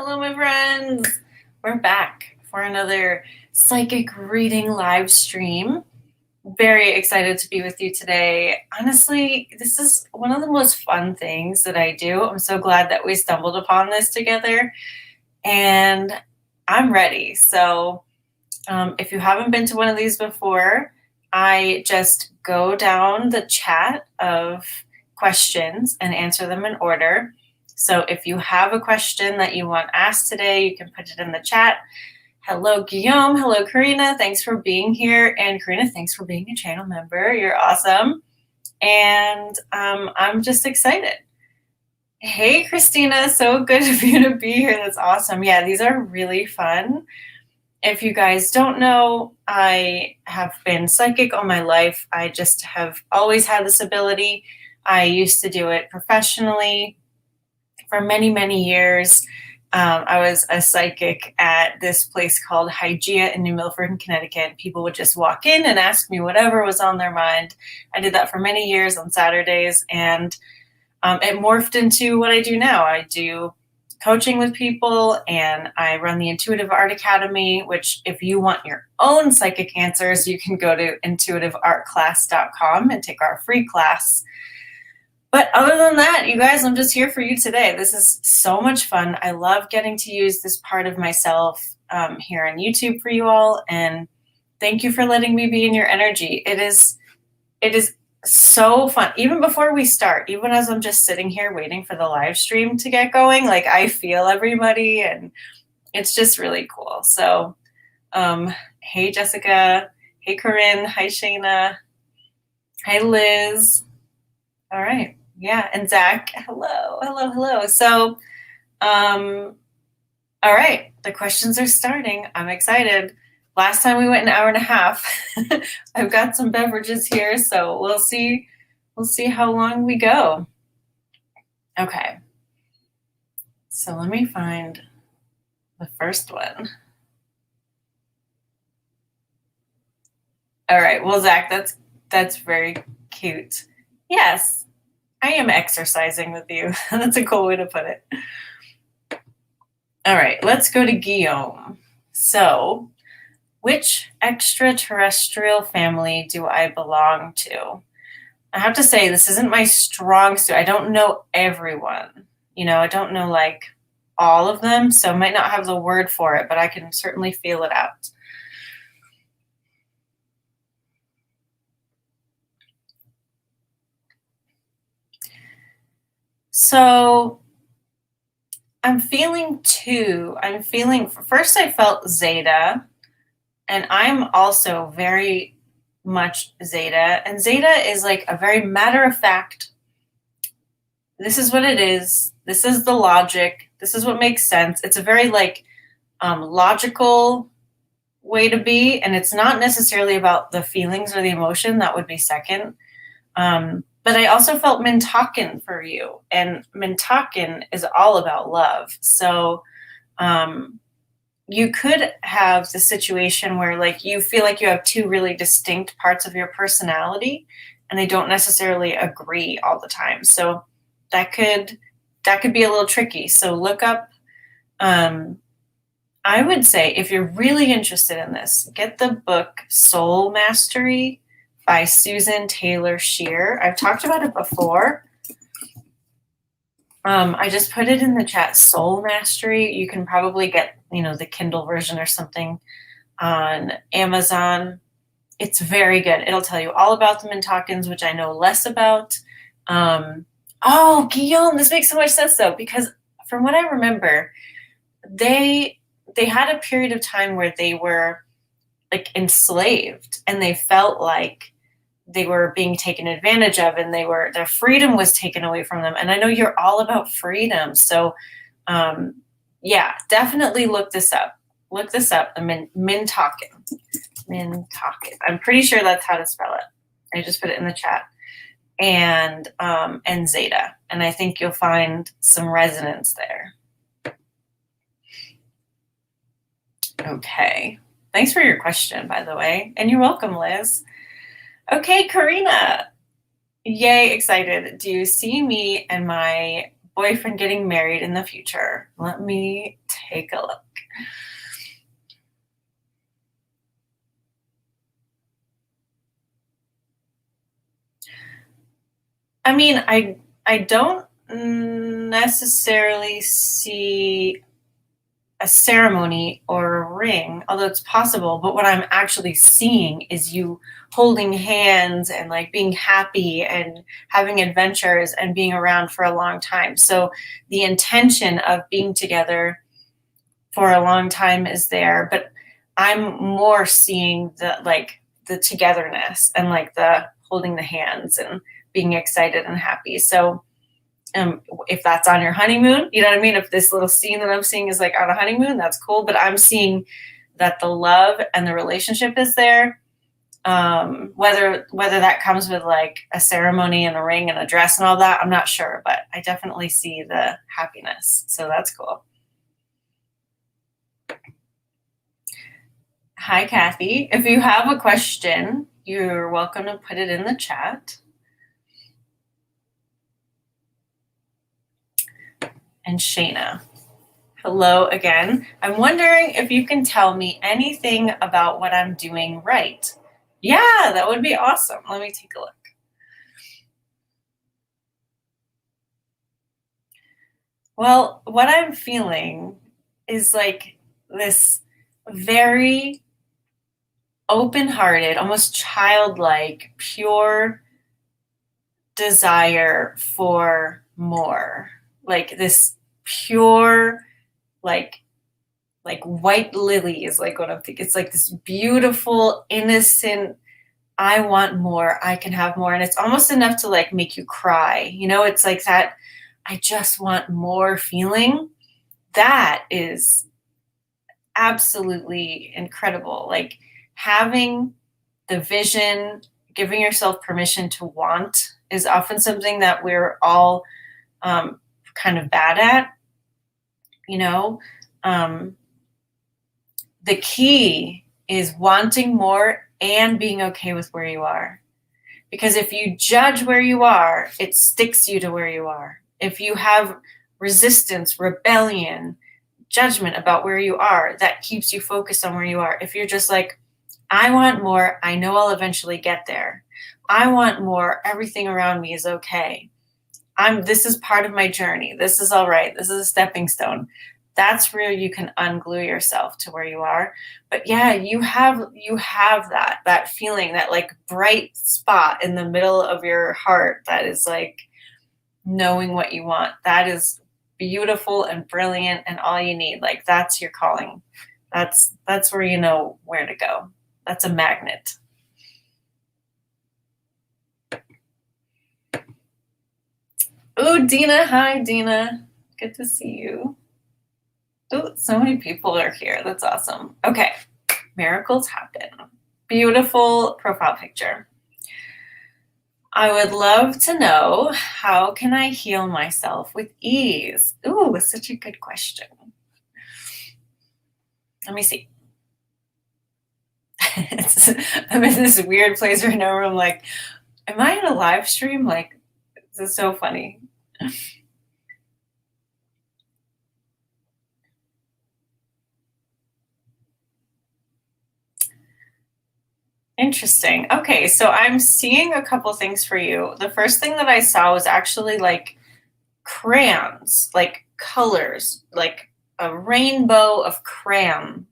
Hello, my friends. We're back for another psychic reading live stream. Very excited to be with you today. Honestly, this is one of the most fun things that I do. I'm so glad that we stumbled upon this together, and I'm ready. So, if you haven't been to one of these before, I just go down the chat of questions and answer them in order. So if you have a question that you want asked today, you can put it in the chat. Hello, Guillaume. Hello, Karina. Thanks for being here. And Karina, thanks for being a channel member. You're awesome. And I'm just excited. Hey, Christina. So good of you to be here. That's awesome. Yeah, these are really fun. If you guys don't know, I have been psychic all my life. I just have always had this ability. I used to do it professionally for many, many years. I was a psychic at this place called Hygeia in New Milford, Connecticut. People would just walk in and ask me whatever was on their mind. I did that for many years on Saturdays, and it morphed into what I do now. I do coaching with people, and I run the Intuitive Art Academy, which if you want your own psychic answers, you can go to intuitiveartclass.com and take our free class. But other than that, you guys, I'm just here for you today. This is so much fun. I love getting to use this part of myself here on YouTube for you all. And thank you for letting me be in your energy. It is so fun. Even before we start, even as I'm just sitting here waiting for the live stream to get going, like I feel everybody, and it's just really cool. So, hey, Jessica. Hey, Corinne. Hi, Shayna. Hi, Liz. All right. Yeah, and Zach, hello. So, all right, the questions are starting. I'm excited. Last time we went an hour and a half. I've got some beverages here, so we'll see how long we go. Okay. So let me find the first one. All right. Well, Zach, that's very cute. Yes. I am exercising with you. That's a cool way to put it. All right, let's go to Guillaume. So, which extraterrestrial family do I belong to? I have to say, this isn't my strong suit. I don't know everyone. I don't know like all of them, so I might not have the word for it, but I can certainly feel it out. So I'm feeling two. First I felt Zeta, and I'm also very much Zeta. And Zeta is like a very matter of fact, this is what it is. This is the logic. This is what makes sense. It's a very like logical way to be. And it's not necessarily about the feelings or the emotion. That would be second. But I also felt Mintaken for you, and Mintaken is all about love. So you could have the situation where like you feel like you have two really distinct parts of your personality, and they don't necessarily agree all the time. So that could be a little tricky. So look up. I would say if you're really interested in this, get the book Soul Mastery by Susan Taylor Shear. I've talked about it before. I just put it in the chat, Soul Mastery. You can probably get, the Kindle version or something on Amazon. It's very good. It'll tell you all about the Mintakens, which I know less about. Oh, Guillaume, this makes so much sense though, because from what I remember, they had a period of time where they were like enslaved, and they felt like they were being taken advantage of, and their freedom was taken away from them. And I know you're all about freedom. So yeah, definitely look this up. The Mintaken. Mintaken. I'm pretty sure that's how to spell it. I just put it in the chat. And Zeta. And I think you'll find some resonance there. Okay. Thanks for your question, by the way. And you're welcome, Liz. Okay, Karina. Yay, excited. Do you see me and my boyfriend getting married in the future? Let me take a look. I mean, I don't necessarily see a ceremony or a ring, although it's possible, but what I'm actually seeing is you holding hands and like being happy and having adventures and being around for a long time. So the intention of being together for a long time is there, but I'm more seeing the togetherness and like the holding the hands and being excited and happy. So if that's on your honeymoon, you know what I mean? If this little scene that I'm seeing is like on a honeymoon, that's cool. But I'm seeing that the love and the relationship is there. Whether that comes with like a ceremony and a ring and a dress and all that, I'm not sure, but I definitely see the happiness. So that's cool. Hi, Kathy. If you have a question, you're welcome to put it in the chat. And Shayna, hello again. I'm wondering if you can tell me anything about what I'm doing right. Yeah, that would be awesome. Let me take a look. Well, what I'm feeling is like this very open-hearted, almost childlike, pure desire for more. Like this pure, like white lilies, like what I'm thinking. It's like this beautiful, innocent, I want more, I can have more. And it's almost enough to like make you cry. You know, it's like that, I just want more feeling. That is absolutely incredible. Like having the vision, giving yourself permission to want is often something that we're all kind of bad at, you know. The key is wanting more and being okay with where you are. Because if you judge where you are, it sticks you to where you are. If you have resistance, rebellion, judgment about where you are, that keeps you focused on where you are. If you're just like, I want more, I know I'll eventually get there. I want more, everything around me is okay. This is part of my journey. This is all right. This is a stepping stone. That's where you can unglue yourself to where you are. But yeah, you have that feeling, that like bright spot in the middle of your heart that is like knowing what you want. That is beautiful and brilliant and all you need. Like that's your calling. That's where you know where to go. That's a magnet. Oh, Dina. Hi, Dina. Good to see you. Oh, so many people are here. That's awesome. Okay. Miracles happen. Beautiful profile picture. I would love to know, how can I heal myself with ease? Ooh, such a good question. Let me see. I'm in this weird place right now where I'm like, am I in a live stream? Like, this is so funny. Interesting. Okay, so I'm seeing a couple things for you. The first thing that I saw was actually like crayons, like colors, like a rainbow of crayon.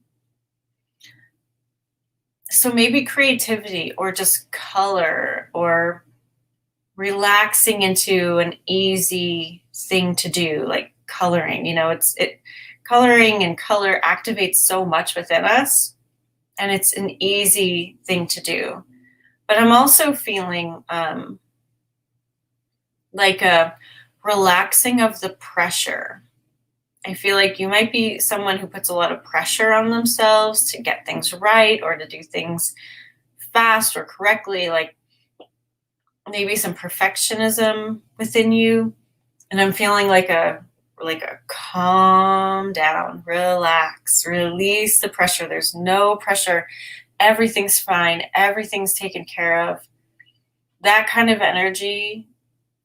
So maybe creativity or just color or relaxing into an easy thing to do, like coloring. You know, coloring and color activates so much within us, and it's an easy thing to do. But I'm also feeling like a relaxing of the pressure. I feel like you might be someone who puts a lot of pressure on themselves to get things right or to do things fast or correctly, like maybe some perfectionism within you. And I'm feeling like a calm down, relax, release the pressure. There's no pressure. Everything's fine. Everything's taken care of. That kind of energy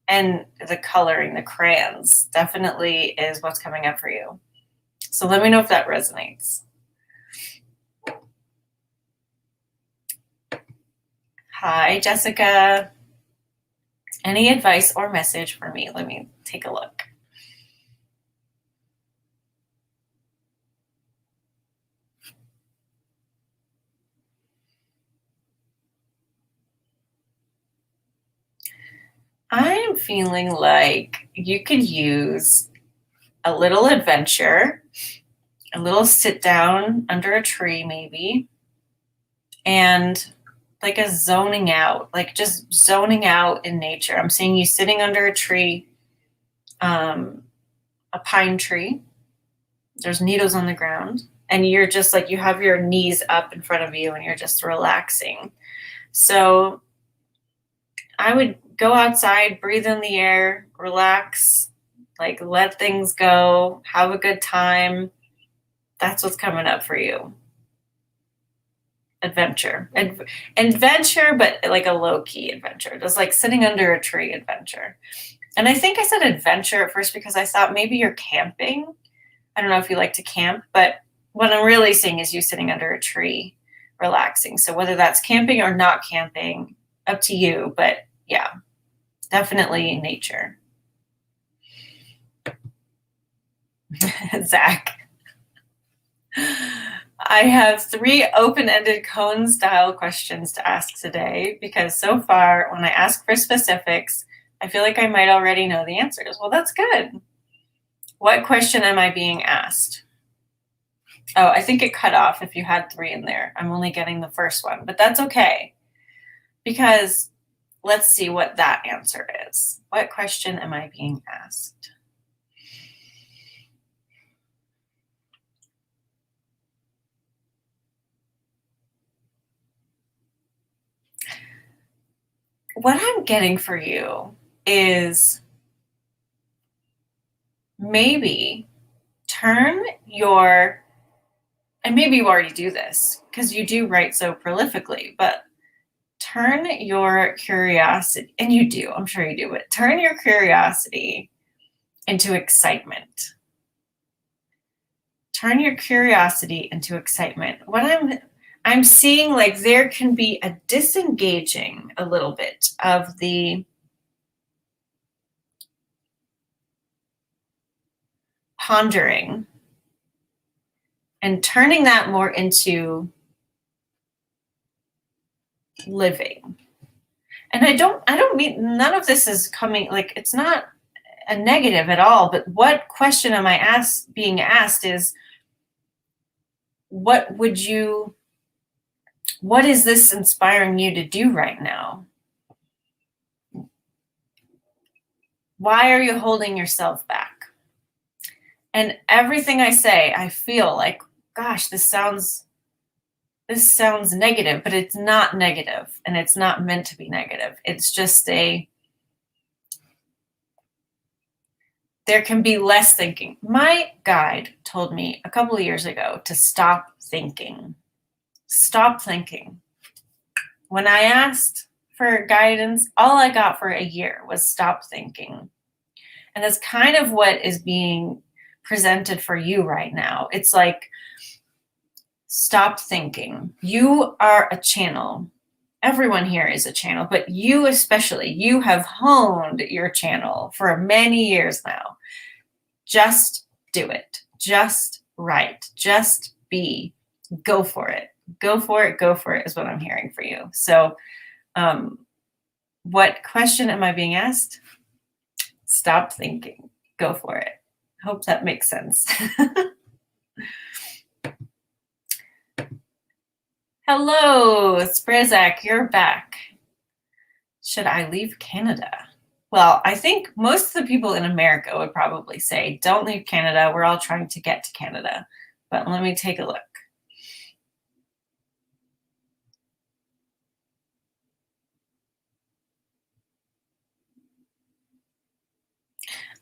and the coloring, the crayons, definitely is what's coming up for you. So let me know if that resonates. Hi, Jessica. Any advice or message for me? Let me take a look. I am feeling like you could use a little adventure, a little sit down under a tree maybe, and like a zoning out, like just zoning out in nature. I'm seeing you sitting under a tree, a pine tree. There's needles on the ground, and you're just like, you have your knees up in front of you and you're just relaxing. So I would go outside, breathe in the air, relax, like let things go, have a good time. That's what's coming up for you. Adventure. Adventure, but like a low-key adventure. Just like sitting under a tree adventure. And I think I said adventure at first because I thought maybe you're camping. I don't know if you like to camp, but what I'm really seeing is you sitting under a tree, relaxing. So whether that's camping or not camping, up to you. But yeah, definitely nature. Zach. I have 3 open-ended cone-style questions to ask today because so far, when I ask for specifics, I feel like I might already know the answers. Well, that's good. What question am I being asked? Oh, I think it cut off if you had 3 in there. I'm only getting the first one, but that's okay because let's see what that answer is. What question am I being asked? What I'm getting for you is maybe turn your, and maybe you already do this because you do write so prolifically, but turn your curiosity, and you do, I'm sure you do, but turn your curiosity into excitement. Turn your curiosity into excitement. What I'm seeing, like there can be a disengaging a little bit of the pondering and turning that more into living. And I don't mean, none of this is coming, like it's not a negative at all, but what question am I being asked is, what is this inspiring you to do right now? Why are you holding yourself back? And everything I say, I feel like, gosh, this sounds negative, but it's not negative, and it's not meant to be negative. It's just there can be less thinking. My guide told me a couple of years ago to stop thinking. Stop thinking. When I asked for guidance, all I got for a year was stop thinking. And that's kind of what is being presented for you right now. It's like, stop thinking. You are a channel. Everyone here is a channel, but you especially, you have honed your channel for many years now. Just do it. Just write. Just be. Go for it. Go for it. Go for it is what I'm hearing for you. So what question am I being asked? Stop thinking. Go for it. Hope that makes sense. Hello, Sprizak, you're back. Should I leave Canada? Well, I think most of the people in America would probably say, don't leave Canada. We're all trying to get to Canada. But let me take a look.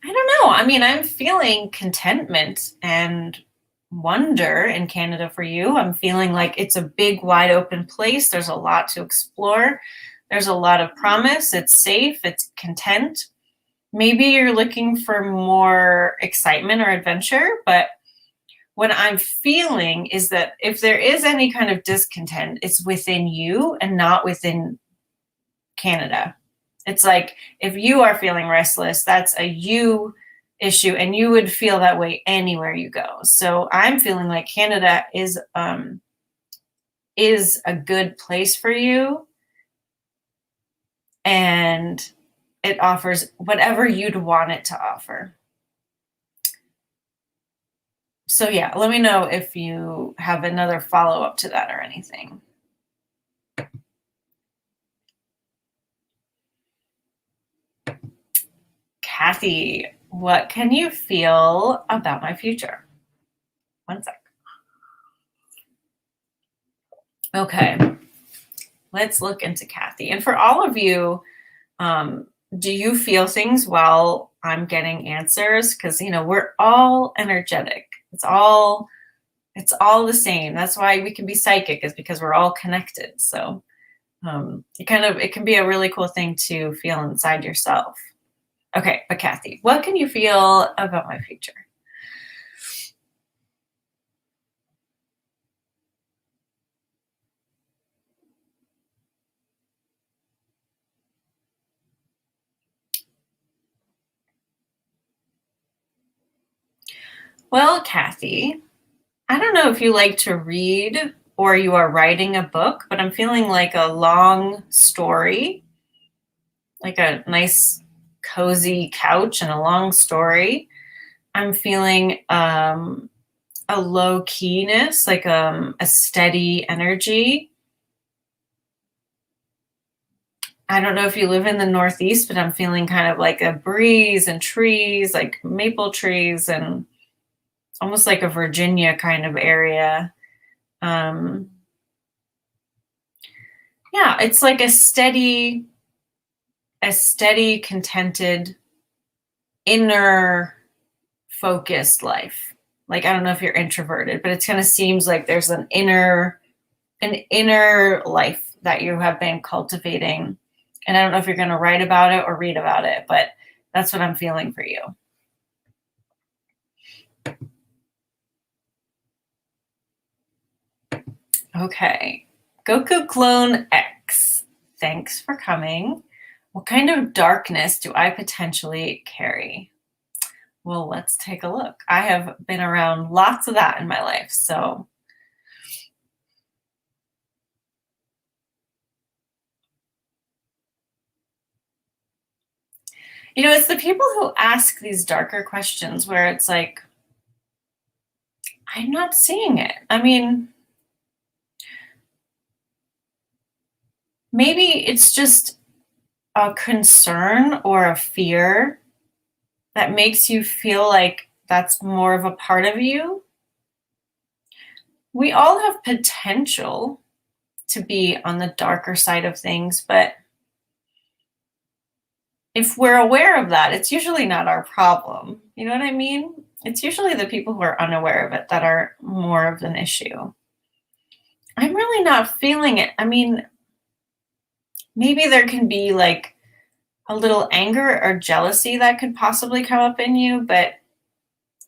I don't know. I mean, I'm feeling contentment and wonder in Canada for you. I'm feeling like it's a big, wide open place. There's a lot to explore. There's a lot of promise. It's safe. It's content. Maybe you're looking for more excitement or adventure, but what I'm feeling is that if there is any kind of discontent, it's within you and not within Canada. It's like if you are feeling restless, that's a you issue, and you would feel that way anywhere you go. So I'm feeling like Canada is a good place for you, and it offers whatever you'd want it to offer. So yeah, let me know if you have another follow-up to that or anything. Kathy, what can you feel about my future? One sec. Okay, let's look into Kathy. And for all of you, do you feel things while I'm getting answers? Because, you know, we're all energetic. It's all the same. That's why we can be psychic, is because we're all connected. So it can be a really cool thing to feel inside yourself. Okay, but Kathy, what can you feel about my future? Well, Kathy, I don't know if you like to read or you are writing a book, but I'm feeling like a long story, like a nice cozy couch and a long story. I'm feeling a low keyness, like a steady energy. I don't know if you live in the Northeast, but I'm feeling kind of like a breeze and trees, like maple trees, and almost like a Virginia kind of area. Yeah, it's like a steady, contented, inner focused life. Like, I don't know if you're introverted, but it kind of seems like there's an inner life that you have been cultivating. And I don't know if you're going to write about it or read about it, but that's what I'm feeling for you. Okay. Goku Clone X, thanks for coming. What kind of darkness do I potentially carry? Well, let's take a look. I have been around lots of that in my life, so. You know, it's the people who ask these darker questions where it's like, I'm not seeing it. I mean, maybe it's just a concern or a fear that makes you feel like that's more of a part of you. We all have potential to be on the darker side of things, but if we're aware of that, it's usually not our problem. You know what I mean? It's usually the people who are unaware of it that are more of an issue. I'm really not feeling it. I mean, maybe there can be like a little anger or jealousy that could possibly come up in you, but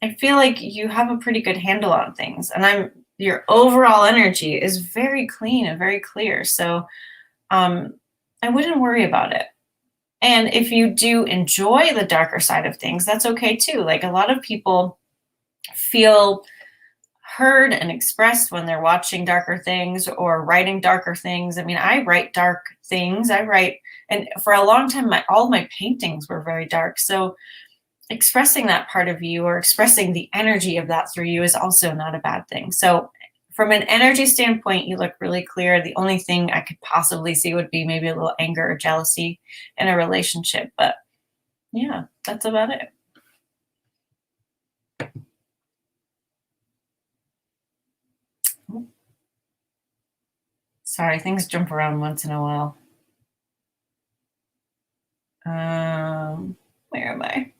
I feel like you have a pretty good handle on things, and your overall energy is very clean and very clear. So I wouldn't worry about it. And if you do enjoy the darker side of things, that's okay too. Like, a lot of people feel heard and expressed when they're watching darker things or writing darker things. I mean, I write dark things. And for a long time, all my paintings were very dark. So expressing that part of you or expressing the energy of that through you is also not a bad thing. So from an energy standpoint, you look really clear. The only thing I could possibly see would be maybe a little anger or jealousy in a relationship. But yeah, that's about it. Sorry, things jump around once in a while. Where am I?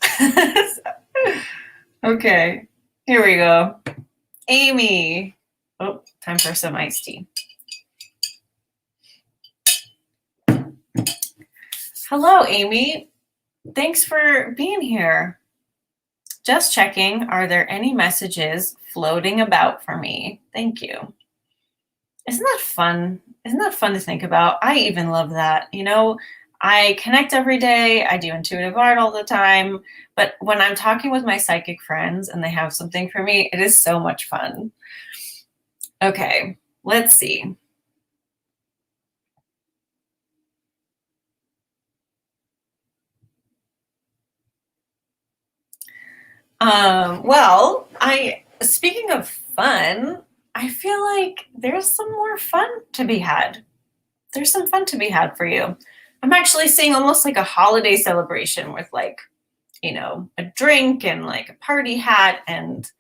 Okay, here we go. Amy. Oh, time for some iced tea. Hello, Amy. Thanks for being here. Just checking, are there any messages floating about for me? Thank you. Isn't that fun? Isn't that fun to think about? I even love that. I connect every day. I do intuitive art all the time. But when I'm talking with my psychic friends and they have something for me, it is so much fun. Okay, let's see. Well, speaking of fun, I feel like there's some more fun to be had. There's some fun to be had for you. I'm actually seeing almost like a holiday celebration with like, a drink and like a party hat and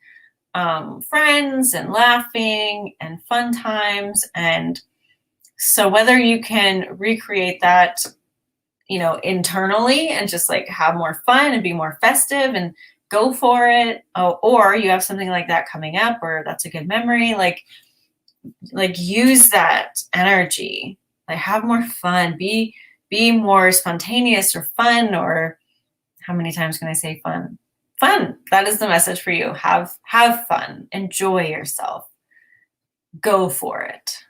friends and laughing and fun times. And so whether you can recreate that, internally and just like have more fun and be more festive and go for it, or you have something like that coming up, or that's a good memory, like use that energy, like have more fun, be more spontaneous or fun, or how many times can I say fun? Fun. That is the message for you. Have fun. Enjoy yourself. Go for it.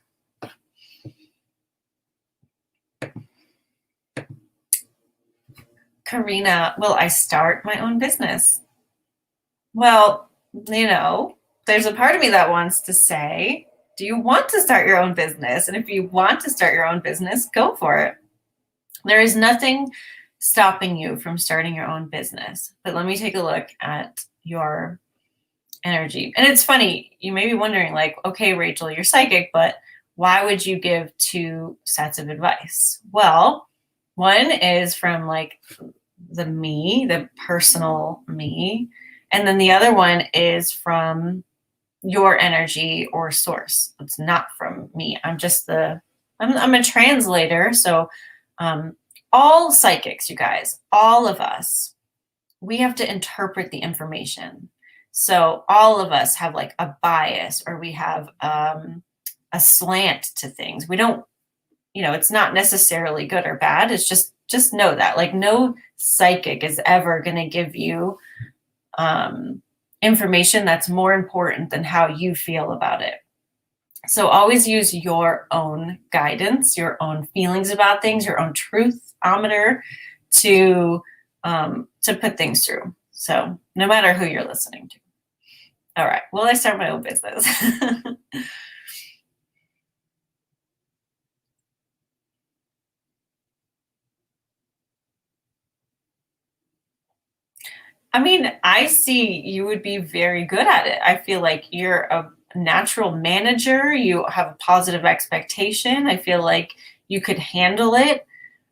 Karina, will I start my own business? Well, there's a part of me that wants to say, do you want to start your own business? And if you want to start your own business, go for it. There is nothing stopping you from starting your own business. But let me take a look at your energy. And it's funny, you may be wondering, like, okay, Rachel, you're psychic, but why would you give 2 sets of advice? Well, one is from like the personal me, and then the other one is from your energy or source. It's not from me. I'm just I'm a translator. So all psychics, you guys, all of us, we have to interpret the information. So all of us have like a bias, or we have a slant to things. We don't, it's not necessarily good or bad. It's just know that, like, no psychic is ever going to give you information that's more important than how you feel about it. So always use your own guidance, your own feelings about things, your own truthometer to put things through. So no matter who you're listening to. All right, will I start my own business? I mean, I see you would be very good at it. I feel like you're a natural manager. You have a positive expectation. I feel like you could handle it.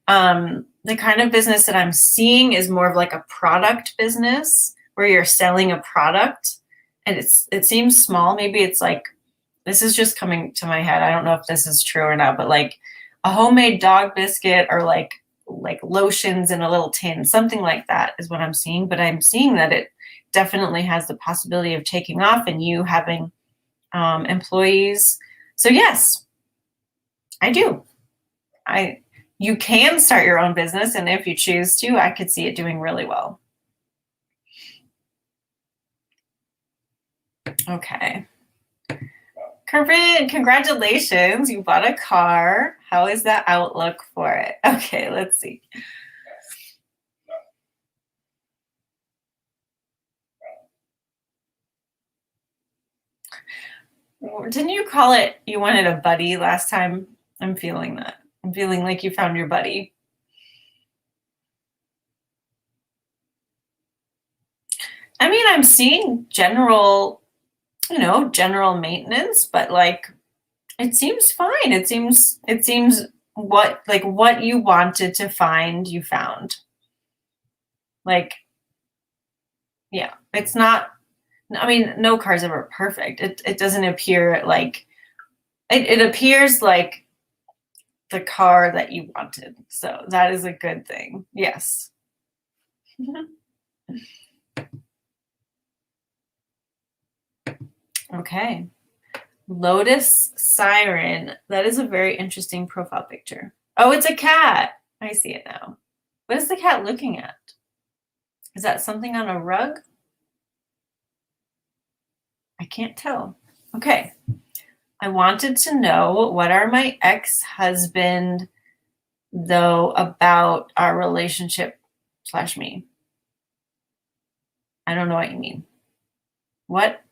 The kind of business that I'm seeing is more of like a product business where you're selling a product, and it seems small. Maybe it's like, this is just coming to my head. I don't know if this is true or not, but like a homemade dog biscuit, or like lotions in a little tin, something like that is what I'm seeing. But I'm seeing that it definitely has the possibility of taking off and you having employees. So yes, I do. You can start your own business, and if you choose to, I could see it doing really well. Okay. Corinne, congratulations. You bought a car. How is that outlook for it? Okay, let's see. Didn't you call it you wanted a buddy last time? I'm feeling that. I'm feeling like you found your buddy. I mean, I'm seeing general maintenance, but like it seems fine. It seems what you wanted to find, you found. Like, yeah, it's not, I mean, no car's ever perfect. It doesn't appear like it appears like the car that you wanted. So that is a good thing. Yes. Okay. Lotus Siren. That is a very interesting profile picture. Oh, it's a cat. I see it now. What is the cat looking at? Is that something on a rug? I can't tell. Okay. I wanted to know, what are my ex-husband, though, about our relationship / me? I don't know what you mean. What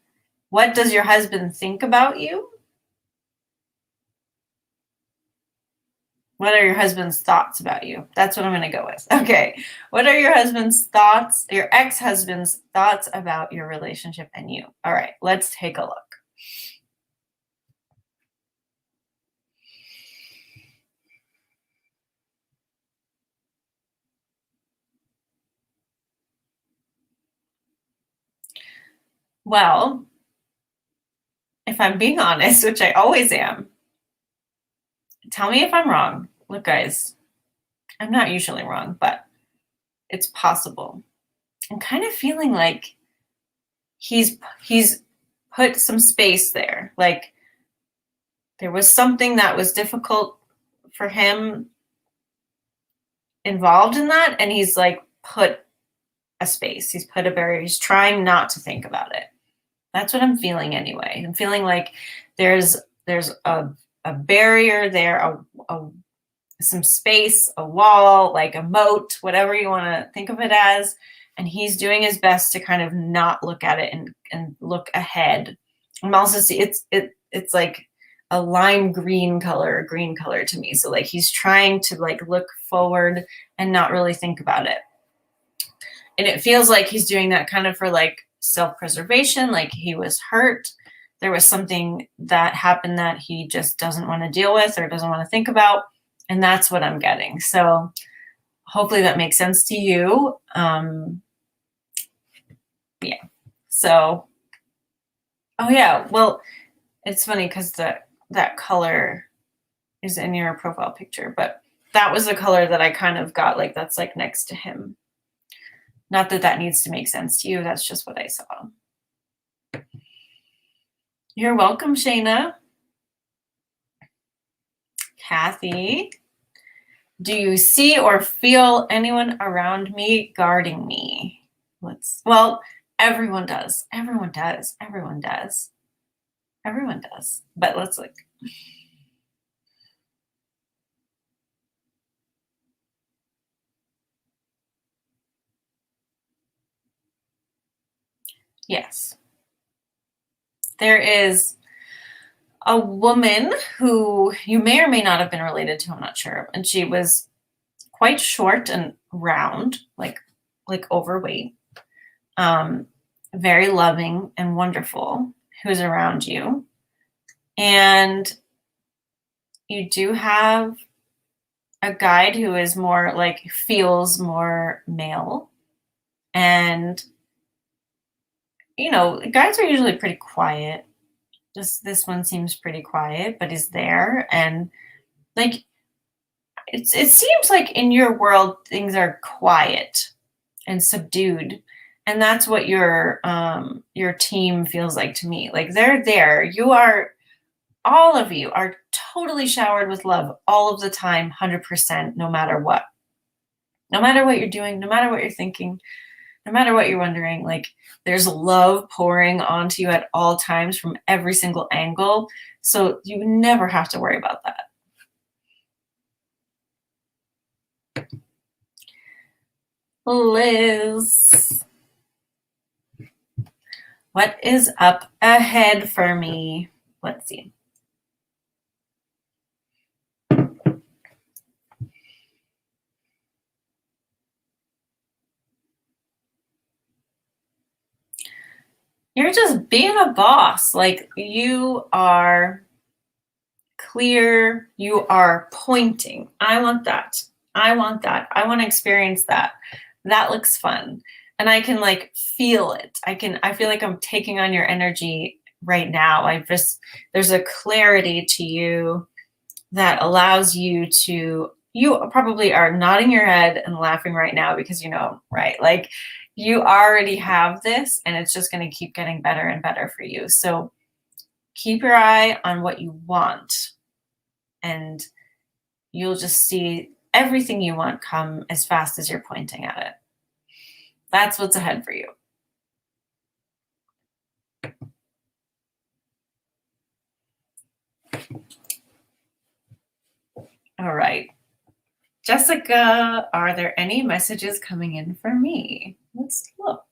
does your husband think about you? What are your husband's thoughts about you? That's what I'm going to go with. Okay. What are your husband's thoughts, your ex-husband's thoughts about your relationship and you? All right, let's take a look. Well, if I'm being honest, which I always am, tell me if I'm wrong. Look, guys, I'm not usually wrong, but it's possible. I'm kind of feeling like he's put some space there. Like there was something that was difficult for him involved in that, and he's like put a space. He's put a barrier. He's trying not to think about it. That's what I'm feeling anyway. I'm feeling like there's a barrier there, some space, a wall, like a moat, whatever you want to think of it as. And he's doing his best to kind of not look at it and look ahead. I'm also see it's like a lime green color to me. So like he's trying to like look forward and not really think about it. And it feels like he's doing that kind of for like self-preservation, like he was hurt. There was something that happened that he just doesn't want to deal with or doesn't want to think about. And that's what I'm getting. So hopefully that makes sense to you. Yeah. So, oh yeah. Well, it's funny because that color is in your profile picture, but that was the color that I kind of got, like that's like next to him. Not that that needs to make sense to you. That's just what I saw. You're welcome, Shayna. Kathy, do you see or feel anyone around me guarding me? Well, everyone does. Everyone does. Everyone does. Everyone does. But let's look. Yes. There is a woman who you may or may not have been related to, I'm not sure. And she was quite short and round, like overweight, very loving and wonderful, who's around you. And you do have a guide who is more like, feels more male. And, you know, guides are usually pretty quiet. This one seems pretty quiet, but is there. And like, it seems like in your world, things are quiet and subdued. And that's what your team feels like to me. Like they're there. All of you are totally showered with love all of the time, 100%, no matter what. No matter what you're doing, no matter what you're thinking, no matter what you're wondering, like there's love pouring onto you at all times from every single angle. So you never have to worry about that. Liz, what is up ahead for me? Let's see. You're just being a boss. Like you are clear. You are pointing. I want that. I want that. I want to experience that. That looks fun. And I can like feel it. I feel like I'm taking on your energy right now. There's a clarity to you that allows you probably are nodding your head and laughing right now because you know, right? Like you already have this and it's just going to keep getting better and better for you. So keep your eye on what you want and you'll just see everything you want come as fast as you're pointing at it. That's what's ahead for you. All right. Jessica, are there any messages coming in for me? Let's look.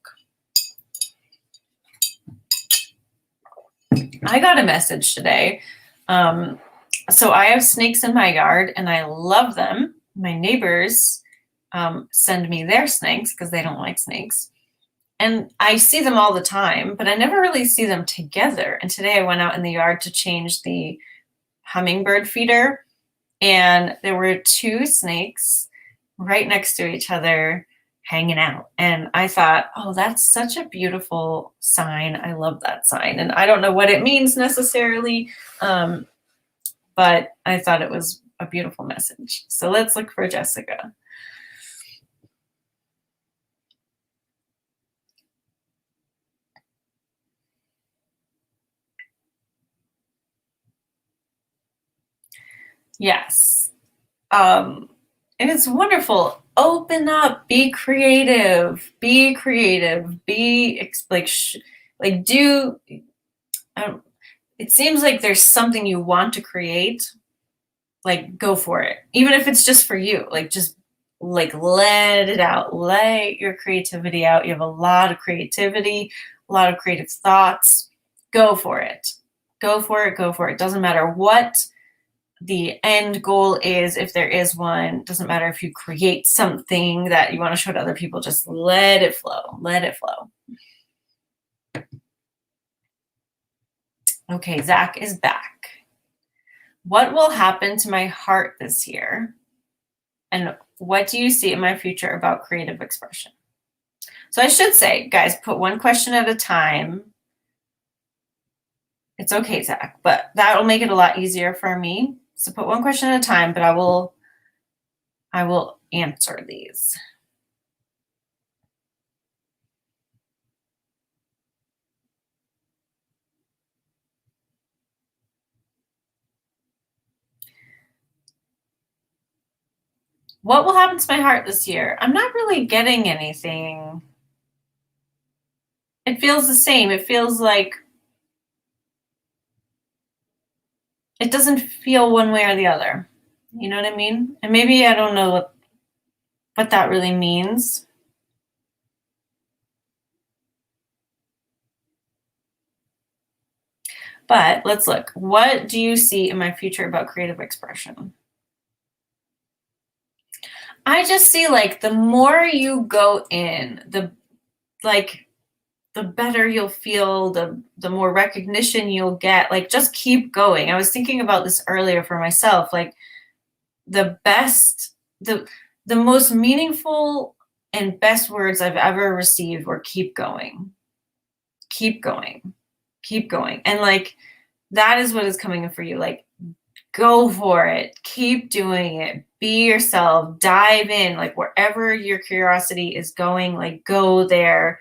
I got a message today. So I have snakes in my yard and I love them. My neighbors send me their snakes because they don't like snakes. And I see them all the time, but I never really see them together. And today I went out in the yard to change the hummingbird feeder, and there were two snakes right next to each other hanging out. And I thought, oh, that's such a beautiful sign. I love that sign. And I don't know what it means necessarily, but I thought it was a beautiful message. So let's look for Jessica. Yes. And it's wonderful. Open up, be creative, be like do, it seems like there's something you want to create, like go for it. Even if it's just for you, like just like let it out, let your creativity out. You have a lot of creativity, a lot of creative thoughts. Go for it. Go for it. Go for it. Doesn't matter what the end goal is, if there is one. Doesn't matter if you create something that you want to show to other people. Just let it flow. Let it flow. Okay, Zach is back. What will happen to my heart this year? And what do you see in my future about creative expression? So I should say, guys, put one question at a time. It's okay, Zach, but that will make it a lot easier for me. So put one question at a time, but I will answer these. What will happen to my heart this year? I'm not really getting anything. It feels the same. It feels like it doesn't feel one way or the other. You know what I mean? And maybe I don't know what that really means. But let's look. What do you see in my future about creative expression? I just see like the more you go in, the better you'll feel, the more recognition you'll get. Like just keep going. I was thinking about this earlier for myself. Like the most meaningful and best words I've ever received were keep going. Keep going. Keep going. And like that is what is coming in for you. Like go for it. Keep doing it. Be yourself. Dive in. Like wherever your curiosity is going, like go there.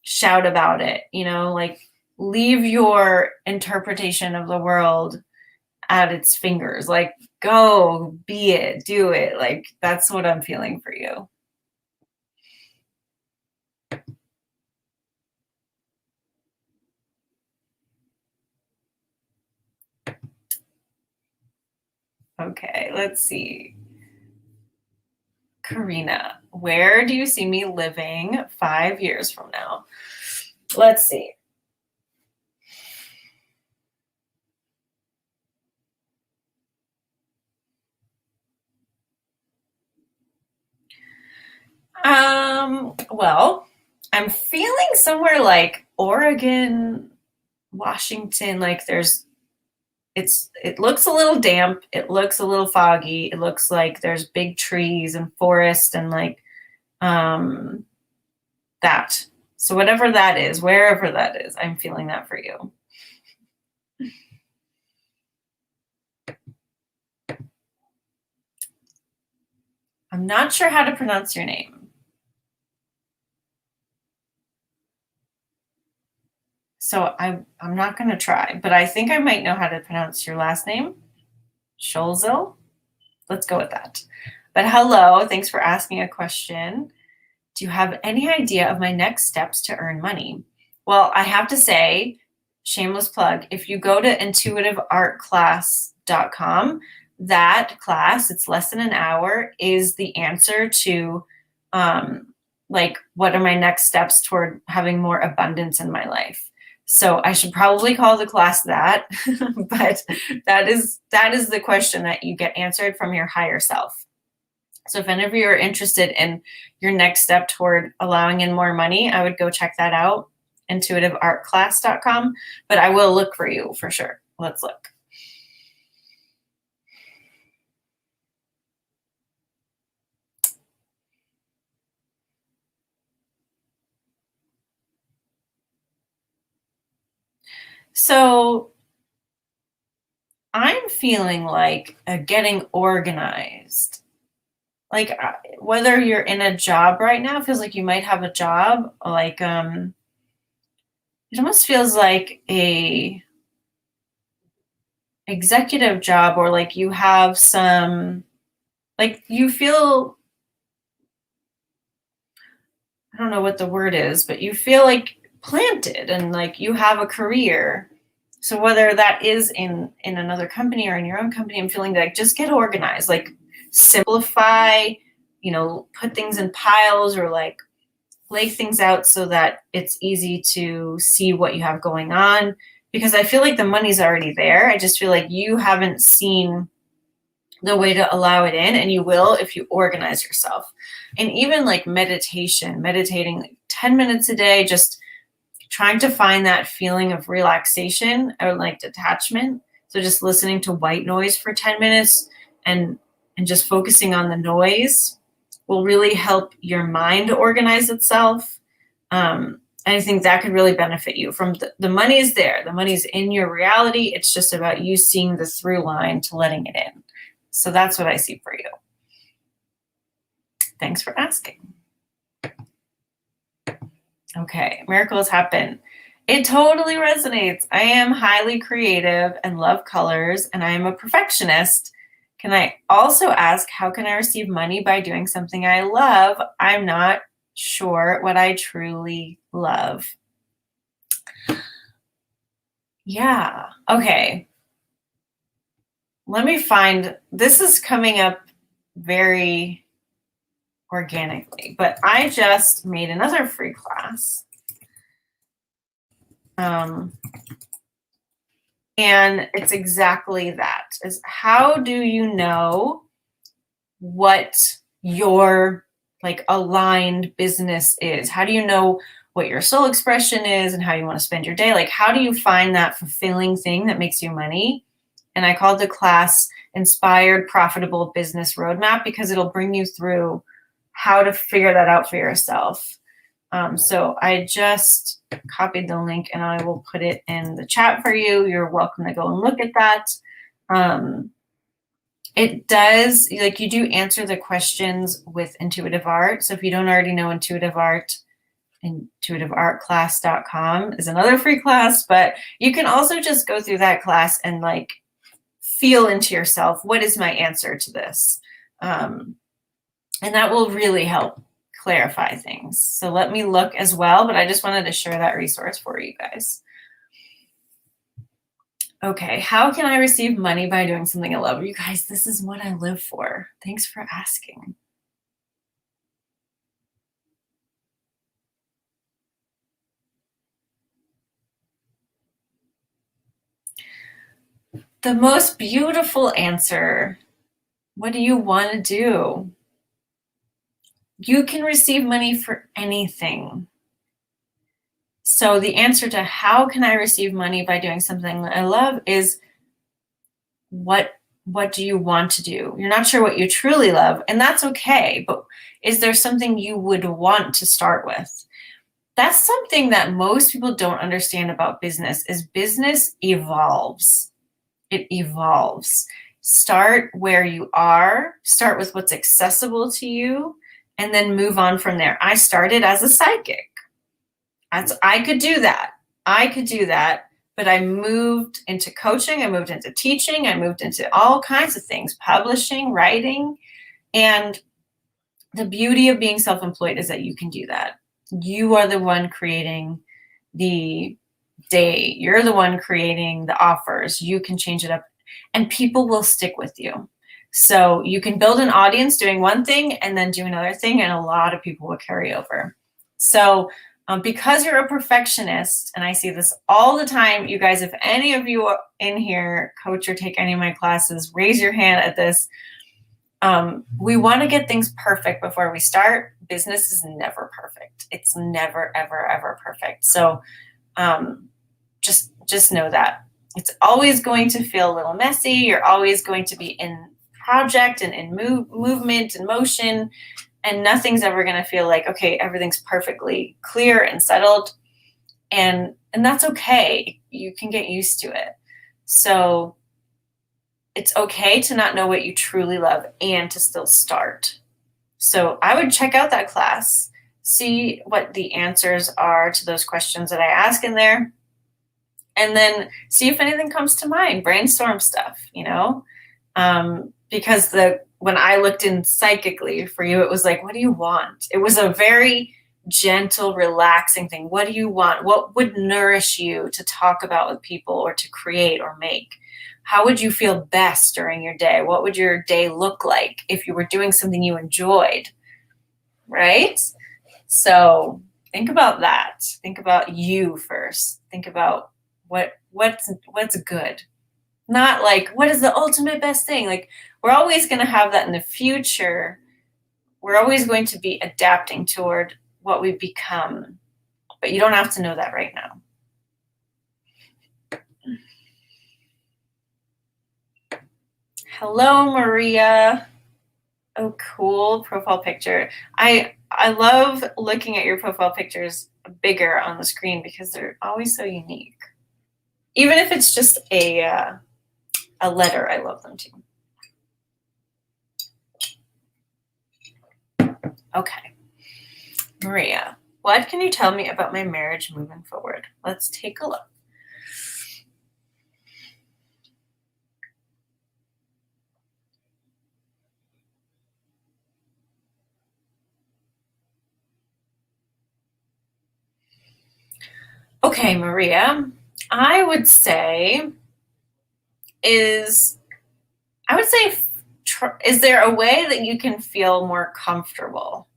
Shout about it. You know, like leave your interpretation of the world at its fingers. Like go, be it, do it. Like that's what I'm feeling for you. Okay, let's see. Karina, where do you see me living 5 years from now? Let's see. Well, I'm feeling somewhere like Oregon, Washington, like it looks a little damp, it looks a little foggy, it looks like there's big trees and forest and like that. So whatever that is, wherever that is, I'm feeling that for you. I'm not sure how to pronounce your name. So I'm not going to try, but I think I might know how to pronounce your last name. Scholzil? Let's go with that. But hello, thanks for asking a question. Do you have any idea of my next steps to earn money? Well, I have to say, shameless plug, if you go to intuitiveartclass.com, that class, it's less than an hour, is the answer to like, what are my next steps toward having more abundance in my life? So I should probably call the class that, but that is the question that you get answered from your higher self. So if any of you are interested in your next step toward allowing in more money, I would go check that out, intuitiveartclass.com, but I will look for you for sure. Let's look. So I'm feeling like getting organized. Like whether you're in a job right now, it feels like you might have a job, like it almost feels like a executive job, or like you have some, like you feel, I don't know what the word is, but you feel like planted and like you have a career. So whether that is in another company or in your own company, I'm feeling like just get organized, like simplify, put things in piles, or like lay things out so that it's easy to see what you have going on. Because I feel like the money's already there. I just feel like you haven't seen the way to allow it in, and you will if you organize yourself. And even like meditating like 10 minutes a day, just trying to find that feeling of relaxation or like detachment. So just listening to white noise for 10 minutes and just focusing on the noise will really help your mind organize itself. And I think that could really benefit you. From the money is there. The money is in your reality. It's just about you seeing the through line to letting it in. So that's what I see for you. Thanks for asking. Okay, miracles happen. It totally resonates. I am highly creative and love colors, and I am a perfectionist. Can I also ask, how can I receive money by doing something I love? I'm not sure what I truly love. Yeah, okay. Let me find, this is coming up very organically, but I just made another free class. And it's exactly that, is how do you know what your like aligned business is? How do you know what your soul expression is and how you want to spend your day? Like, how do you find that fulfilling thing that makes you money? And I called the class Inspired Profitable Business Roadmap, because it'll bring you through how to figure that out for yourself. So I just copied the link and I will put it in the chat for you. You're welcome to go and look at that. It does, like, you do answer the questions with intuitive art. So if you don't already know intuitive art, intuitiveartclass.com is another free class, but you can also just go through that class and like feel into yourself, what is my answer to this? And that will really help clarify things. So let me look as well, but I just wanted to share that resource for you guys. Okay, how can I receive money by doing something I love? You guys, this is what I live for. Thanks for asking. The most beautiful answer. What do you want to do? You can receive money for anything. So the answer to how can I receive money by doing something that I love is what do you want to do? You're not sure what you truly love, and that's okay, but is there something you would want to start with? That's something that most people don't understand about business, is business evolves. It evolves. Start where you are, start with what's accessible to you, and then move on from there. I started as a psychic. I could do that, but I moved into coaching, I moved into teaching, I moved into all kinds of things, publishing, writing. And the beauty of being self-employed is that you can do that. You are the one creating the day. You're the one creating the offers. You can change it up and people will stick with you. So you can build an audience doing one thing and then do another thing, and a lot of people will carry over. So because you're a perfectionist, and I see this all the time, you guys, if any of you in here coach or take any of my classes, raise your hand at this. We want to get things perfect before we start. Business is never perfect. It's never, ever, ever perfect. So just know that. It's always going to feel a little messy. You're always going to be in project and in movement and motion, and nothing's ever going to feel like, okay, everything's perfectly clear and settled. And that's okay. You can get used to it. So it's okay to not know what you truly love and to still start. So I would check out that class, see what the answers are to those questions that I ask in there, and then see if anything comes to mind, brainstorm stuff, because when I looked in psychically for you, it was like, what do you want? It was a very gentle, relaxing thing. What do you want? What would nourish you to talk about with people or to create or make? How would you feel best during your day? What would your day look like if you were doing something you enjoyed, right? So think about that. Think about you first. Think about what's good. Not like, what is the ultimate best thing? Like, we're always going to have that in the future. We're always going to be adapting toward what we become, but you don't have to know that right now. Hello, Maria. Oh, cool profile picture. I love looking at your profile pictures bigger on the screen because they're always so unique. Even if it's just a letter, I love them too. Okay. Maria, what can you tell me about my marriage moving forward? Let's take a look. Okay, Maria, I would say, is there a way that you can feel more comfortable?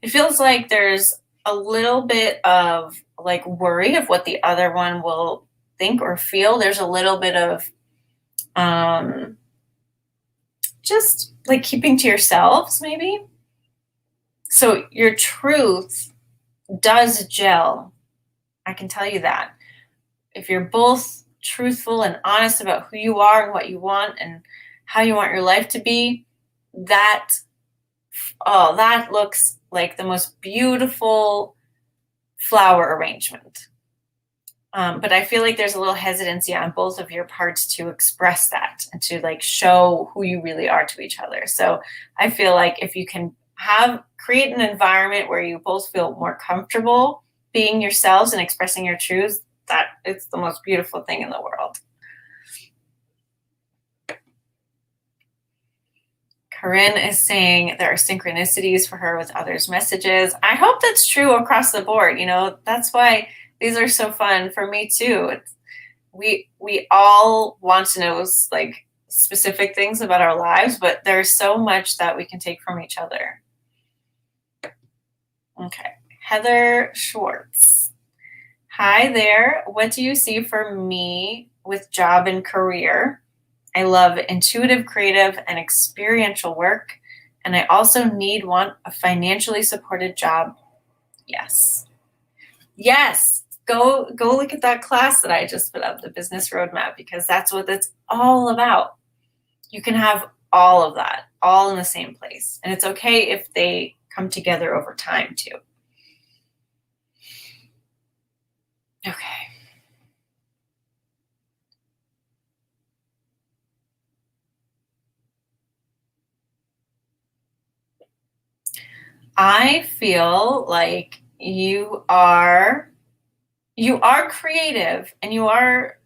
It feels like there's a little bit of like worry of what the other one will think or feel. There's a little bit of just like keeping to yourselves, maybe. So your truth does gel. I can tell you that. If you're both truthful and honest about who you are and what you want and how you want your life to be, that looks like the most beautiful flower arrangement. But I feel like there's a little hesitancy on both of your parts to express that and to like show who you really are to each other. So I feel like if you can create an environment where you both feel more comfortable being yourselves and expressing your truths, that it's the most beautiful thing in the world. Corinne is saying there are synchronicities for her with others' messages. I hope that's true across the board. That's why these are so fun for me too. We all want to know like specific things about our lives, but there's so much that we can take from each other. Okay, Heather Schwartz. Hi there. What do you see for me with job and career? I love intuitive, creative, and experiential work, and I also want a financially supported job. Yes. Go look at that class that I just put up, the business roadmap, because that's what it's all about. You can have all of that, all in the same place. And it's okay if they come together over time too. Okay. I feel like you are creative and you are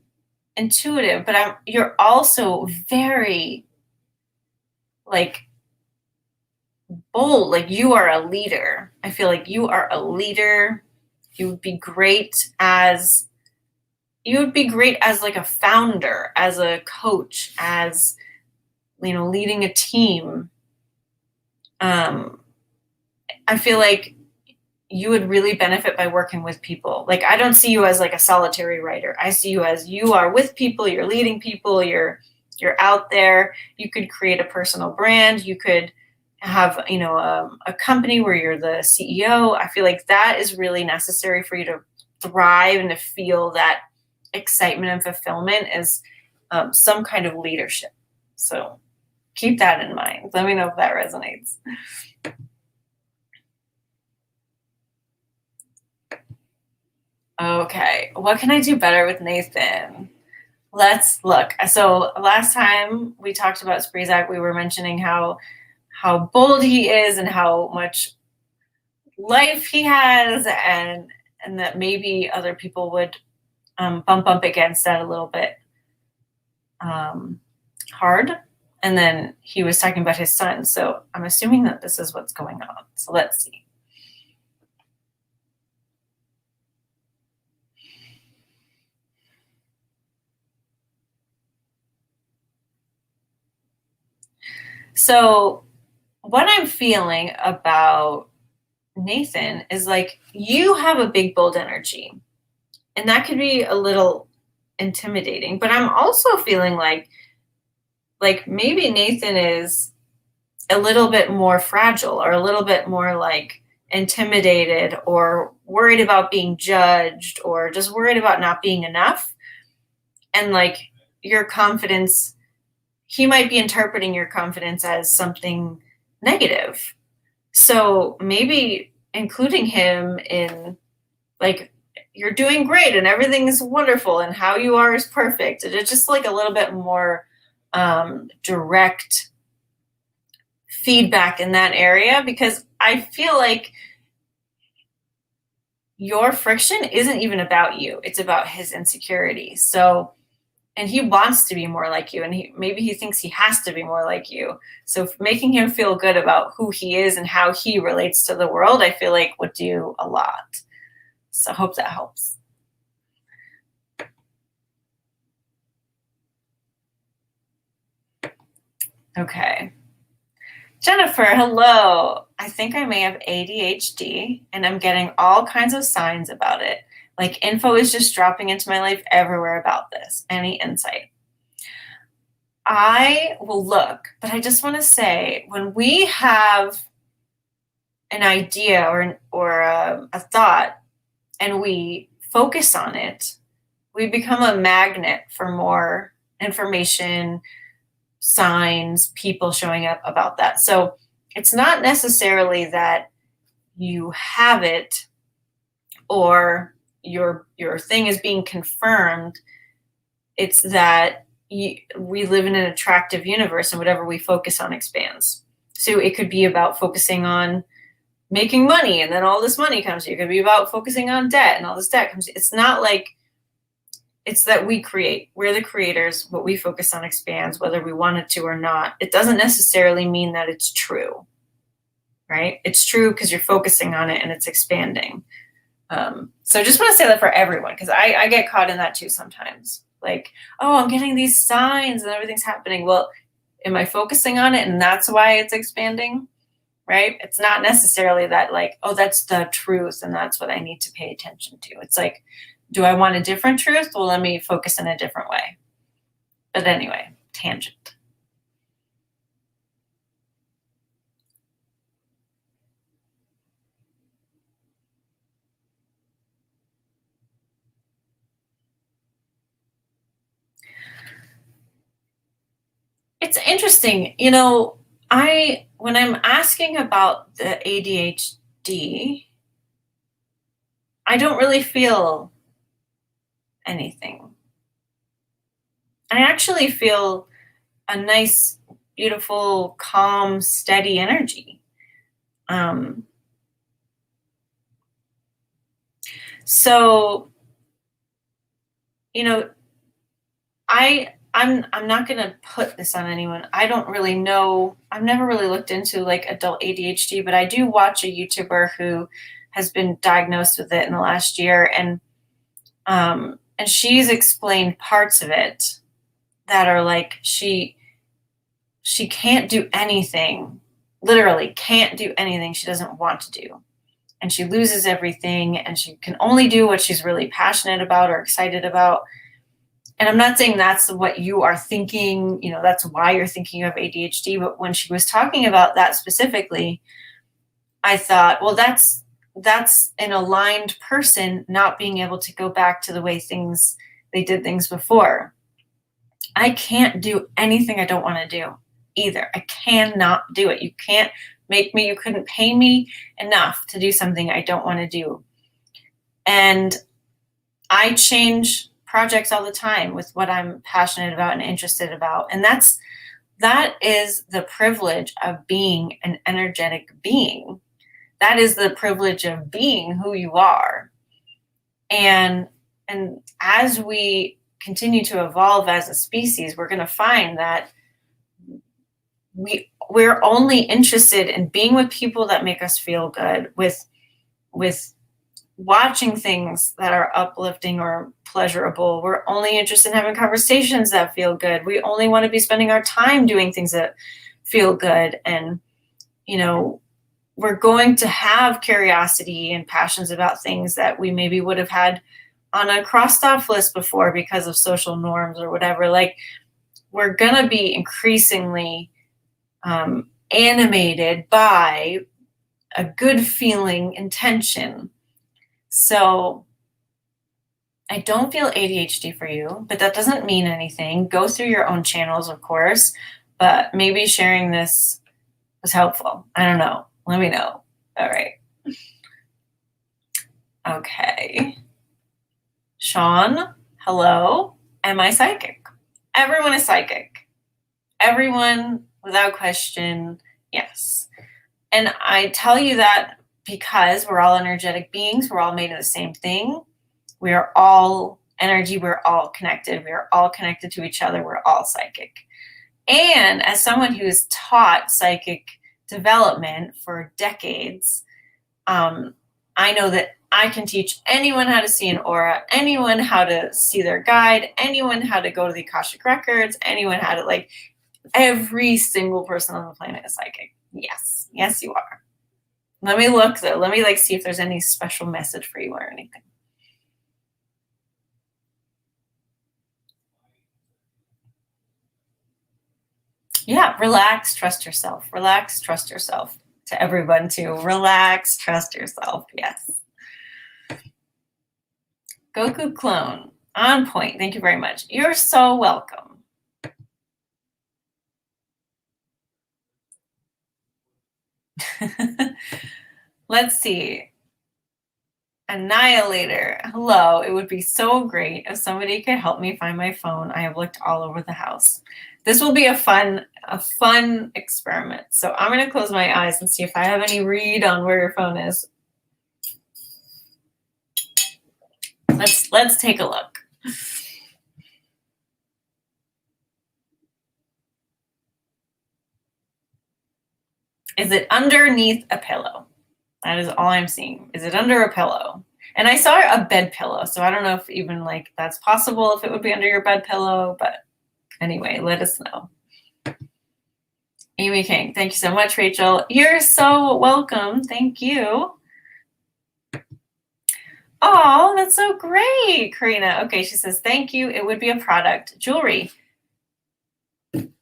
intuitive, but you're also very like bold. Like you are a leader. I feel like you are a leader. You would be great as you would be great as like a founder, as a coach, as, leading a team. I feel like you would really benefit by working with people. Like, I don't see you as like a solitary writer. I see you as you are with people, you're leading people, you're out there. You could create a personal brand. You could have, a company where you're the CEO. I feel like that is really necessary for you to thrive and to feel that excitement and fulfillment as some kind of leadership. So keep that in mind. Let me know if that resonates. Okay, what can I do better with Nathan? Let's look. So last time we talked about Spreezak, we were mentioning how bold he is and how much life he has, and that maybe other people would bump up against that a little bit hard. And then he was talking about his son. So I'm assuming that this is what's going on. So let's see. So what I'm feeling about Nathan is like, you have a big, bold energy, and that could be a little intimidating, but I'm also feeling like maybe Nathan is a little bit more fragile, or a little bit more like intimidated, or worried about being judged, or just worried about not being enough. And like, your confidence, he might be interpreting your confidence as something negative. So maybe including him in like, you're doing great and everything is wonderful and how you are is perfect. And it's just like a little bit more direct feedback in that area, because I feel like your friction isn't even about you. It's about his insecurities. So, and he wants to be more like you, and maybe he thinks he has to be more like you. So making him feel good about who he is and how he relates to the world, I feel like would do a lot. So I hope that helps. Okay. Jennifer, hello. I think I may have ADHD, and I'm getting all kinds of signs about it. Like, info is just dropping into my life everywhere about this. Any insight? I will look, but I just want to say, when we have an idea or a thought and we focus on it, we become a magnet for more information, signs, people showing up about that. So it's not necessarily that you have it or your thing is being confirmed. It's that we live in an attractive universe, and whatever we focus on expands. So it could be about focusing on making money, and then all this money comes to you. It could be about focusing on debt, and all this debt comes to you. It's not like, it's that we create. We're the creators. What we focus on expands, whether we want it to or not. It doesn't necessarily mean that it's true, right? It's true because you're focusing on it and it's expanding. So I just want to say that for everyone, because I get caught in that too sometimes. Like, oh, I'm getting these signs and everything's happening. Well, am I focusing on it and that's why it's expanding, right? It's not necessarily that like, oh, that's the truth and that's what I need to pay attention to. It's like, do I want a different truth? Well, let me focus in a different way. But anyway, tangent. It's interesting. When I'm asking about the ADHD, I don't really feel anything. I actually feel a nice, beautiful, calm, steady energy. So, I'm not going to put this on anyone. I don't really know. I've never really looked into like adult ADHD, but I do watch a YouTuber who has been diagnosed with it in the last year, and And she's explained parts of it that are like she can't do anything, literally can't do anything she doesn't want to do. And she loses everything, and she can only do what she's really passionate about or excited about. And I'm not saying that's what you are thinking, that's why you're thinking of ADHD, but when she was talking about that specifically, I thought, well, that's an aligned person not being able to go back to the way they did things before. I can't do anything I don't want to do either. I cannot do it. You can't make me, you couldn't pay me enough to do something I don't want to do. And I change projects all the time with what I'm passionate about and interested about. And that is the privilege of being an energetic being. That is the privilege of being who you are. And as we continue to evolve as a species, we're going to find that we're only interested in being with people that make us feel good, with watching things that are uplifting or pleasurable. We're only interested in having conversations that feel good. We only want to be spending our time doing things that feel good. And, we're going to have curiosity and passions about things that we maybe would have had on a crossed off list before because of social norms or whatever. Like, we're going to be increasingly animated by a good feeling intention. So I don't feel ADHD for you, but that doesn't mean anything. Go through your own channels, of course, but maybe sharing this was helpful. I don't know. Let me know. All right. Okay. Sean, hello. Am I psychic? Everyone is psychic. Everyone, without question, yes. And I tell you that because we're all energetic beings. We're all made of the same thing. We are all energy. We're all connected. We are all connected to each other. We're all psychic. And as someone who has taught psychic development for decades, I know that I can teach anyone how to see an aura, anyone how to see their guide, anyone how to go to the Akashic records, anyone how to, every single person on the planet is psychic. Yes. Yes, you are. Let me look though. Let me see if there's any special message for you or anything. Yeah, relax, trust yourself. Relax, trust yourself. To everyone too. Relax, trust yourself. Yes. Goku clone. On point. Thank you very much. You're so welcome. Let's see. Annihilator. Hello. It would be so great if somebody could help me find my phone. I have looked all over the house. This will be a fun experiment. So I'm going to close my eyes and see if I have any read on where your phone is. Let's take a look. Is it underneath a pillow? That is all I'm seeing. Is it under a pillow? And I saw a bed pillow, so I don't know if even that's possible, if it would be under your bed pillow, but anyway, let us know. Amy King, thank you so much, Rachel. You're so welcome. Thank you. Oh, that's so great, Karina. Okay, she says, thank you. It would be a product. Jewelry.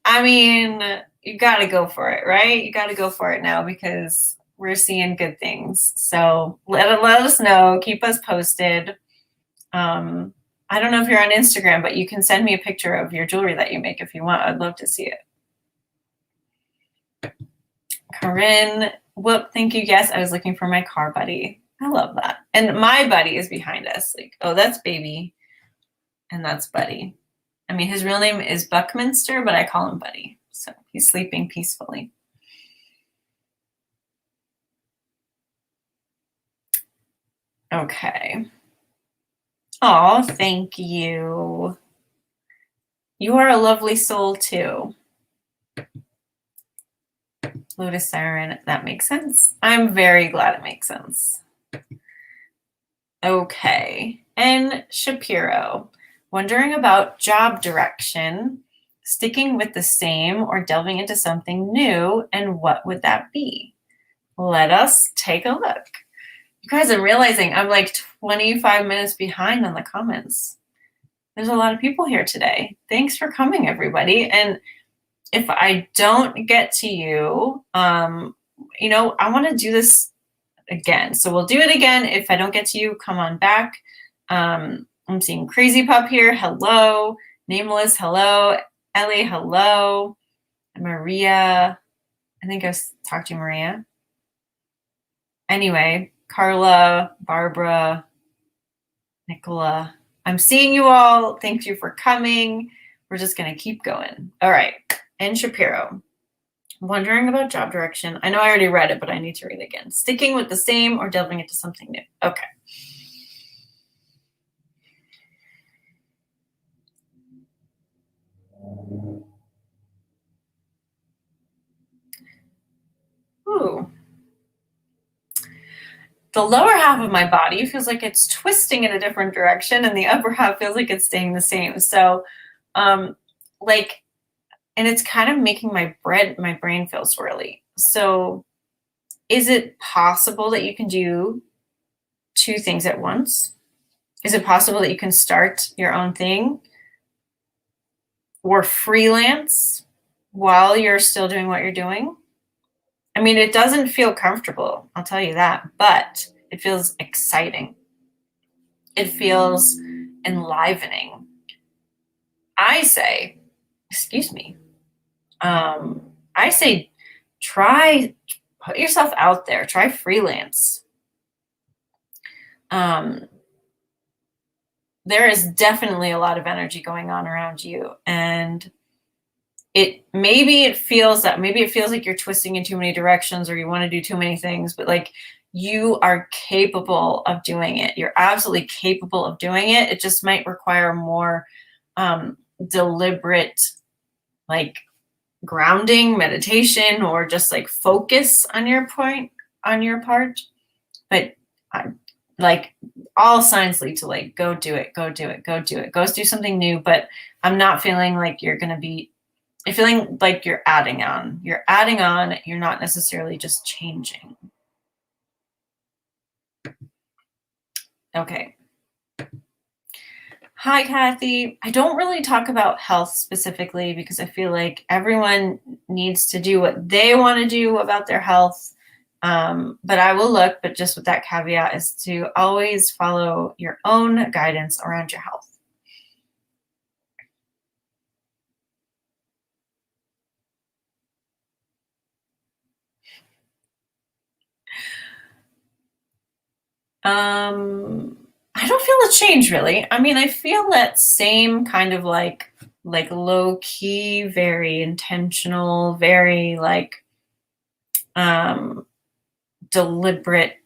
I mean, you got to go for it, right? You got to go for it now because we're seeing good things. So let us know. Keep us posted. I don't know if you're on Instagram, but you can send me a picture of your jewelry that you make if you want. I'd love to see it. Corinne, whoop, thank you. Yes, I was looking for my car buddy. I love that. And my buddy is behind us. Oh, that's baby. And that's Buddy. I mean, his real name is Buckminster, but I call him Buddy. So he's sleeping peacefully. Okay. Oh, thank you. You are a lovely soul too. Lotus Siren, that makes sense. I'm very glad it makes sense. Okay. N. Shapiro, wondering about job direction, sticking with the same or delving into something new, and what would that be? Let us take a look. You guys, I'm realizing I'm like 25 minutes behind on the comments. There's a lot of people here today. Thanks for coming, everybody. And if I don't get to you, you know, I want to do this again. So we'll do it again. If I don't get to you, come on back. I'm seeing Crazy Pup here. Hello. Nameless. Hello. Ellie. Hello. Maria. I think I talked to Maria. Anyway, Carla, Barbara, Nicola. I'm seeing you all. Thank you for coming. We're just going to keep going. All right. N. Shapiro. Wondering about job direction. I know I already read it, but I need to read it again. Sticking with the same or delving into something new. Okay. Ooh. The lower half of my body feels like it's twisting in a different direction, and the upper half feels like it's staying the same. So, like, and it's kind of making my brain feel swirly. So, is it possible that you can do two things at once? Is it possible that you can start your own thing or freelance while you're still doing what you're doing? I mean, it doesn't feel comfortable, I'll tell you that, but it feels exciting. It feels enlivening. I say, excuse me, I say put yourself out there, try freelance. There is definitely a lot of energy going on around you, and maybe it feels like you're twisting in too many directions, or you want to do too many things, but like, you are capable of doing it. You're absolutely capable of doing it. It just might require more deliberate, like, grounding, meditation, or just like focus on your part. But like, all signs lead to like, go do it, go do it, go do it, go do something new. But I'm not feeling like you're going to be, I'm feeling like you're adding on. You're adding on. You're not necessarily just changing. Okay. Hi, Kathy. I don't really talk about health specifically because I feel like everyone needs to do what they want to do about their health. But I will look, but just with that caveat, is to always follow your own guidance around your health. I don't feel a change really. I mean, I feel that same kind of like low key, very intentional, very like deliberate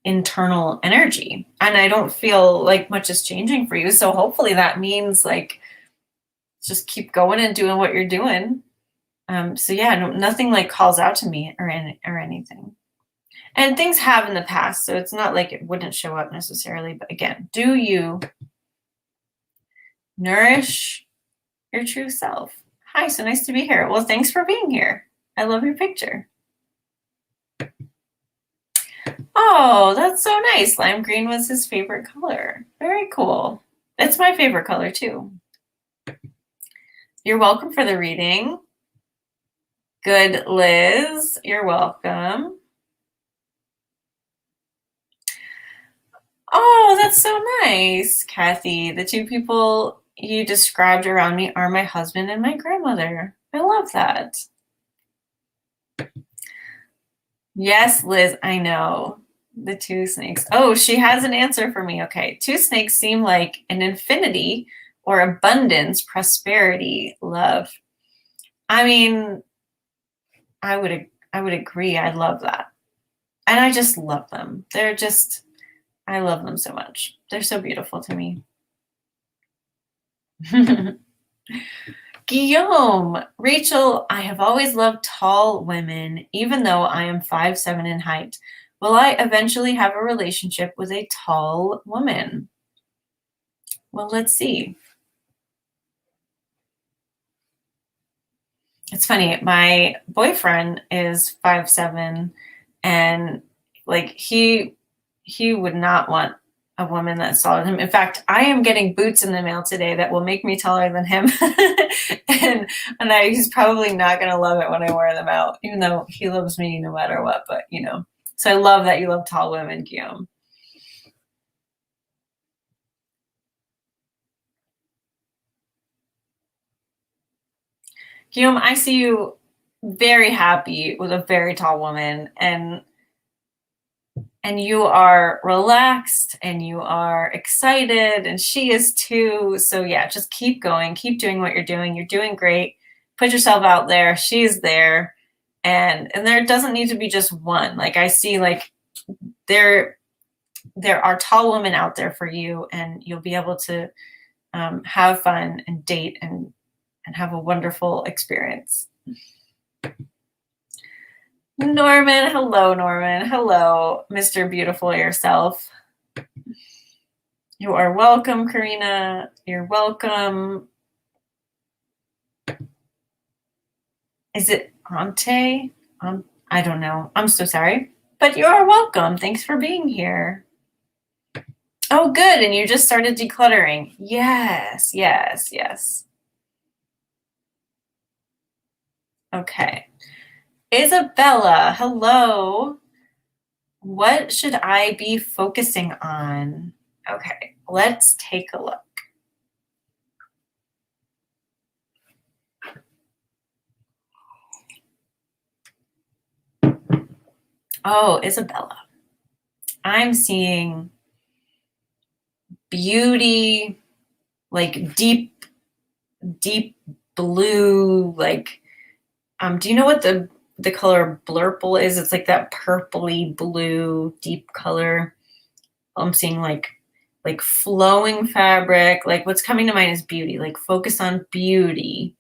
internal energy. And I don't feel like much is changing for you. So hopefully that means like, just keep going and doing what you're doing. So yeah, nothing like calls out to me or anything. And things have in the past, so it's not like it wouldn't show up necessarily. But again, do you nourish your true self? Hi, so nice to be here. Well, thanks for being here. I love your picture. Oh, that's so nice. Lime green was his favorite color. Very cool. It's my favorite color too. You're welcome for the reading. Good, Liz. You're welcome. Oh, that's so nice, Kathy. The two people you described around me are my husband and my grandmother. I love that. Yes, Liz, I know. The two snakes. Oh, she has an answer for me. Okay. Two snakes seem like an infinity or abundance, prosperity, love. I mean, I would agree. I love that. And I just love them. I love them so much. They're so beautiful to me. Guillaume, Rachel, I have always loved tall women, even though I am 5'7" in height. Will I eventually have a relationship with a tall woman? Well, let's see. It's funny. My boyfriend is 5'7", and like he would not want a woman that's taller than him. In fact, I am getting boots in the mail today that will make me taller than him, and he's probably not going to love it when I wear them out, even though he loves me no matter what. But so I love that you love tall women, Guillaume. Guillaume, I see you very happy with a very tall woman, and you are relaxed and you are excited, and she is too. So yeah, just keep going, keep doing what you're doing. You're doing great. Put yourself out there. She's there, and there doesn't need to be just one. Like I see, like there are tall women out there for you, and you'll be able to have fun and date and have a wonderful experience. Norman, hello, Norman. Hello, Mr. Beautiful yourself. You are welcome, Karina. You're welcome. Is it Ante? I don't know. I'm so sorry. But you are welcome. Thanks for being here. Oh, good. And you just started decluttering. Yes, yes, yes. Okay. Isabella, hello. What should I be focusing on? Okay, let's take a look. Oh, Isabella, I'm seeing beauty, like deep blue, like, do you know what the color blurple is? It's like that purpley blue, deep color. I'm seeing like flowing fabric. Like what's coming to mind is beauty. Like focus on beauty.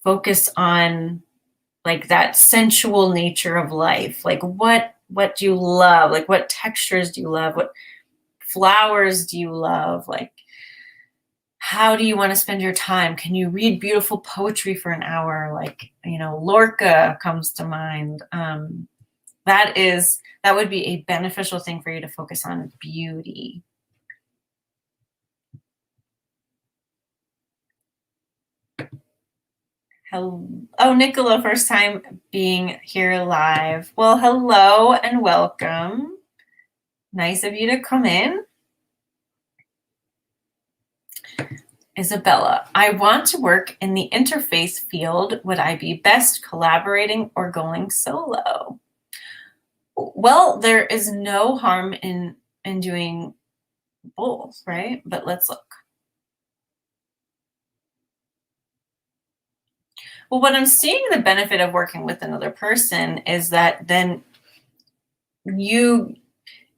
Focus on like that sensual nature of life. Like what do you love? Like what textures do you love? What flowers do you love? Like how do you want to spend your time? Can you read beautiful poetry for an hour? Like, Lorca comes to mind. That would be a beneficial thing for you to focus on beauty. Hello. Oh, Nicola, first time being here live. Well, hello and welcome. Nice of you to come in. Isabella, I want to work in the interface field. Would I be best collaborating or going solo? Well, there is no harm in doing both, right? But let's look. Well, what I'm seeing the benefit of working with another person is that then you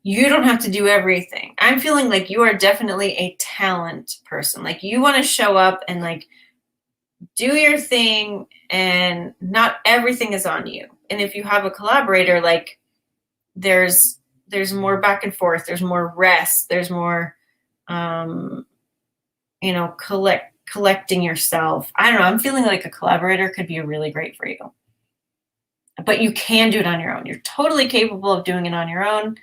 don't have to do everything. I'm feeling like you are definitely a talent person. Like you want to show up and like do your thing, and not everything is on you. And if you have a collaborator, like there's more back and forth, there's more rest, there's more collecting yourself. I don't know, I'm feeling like a collaborator could be really great for you. But you can do it on your own. You're totally capable of doing it on your own.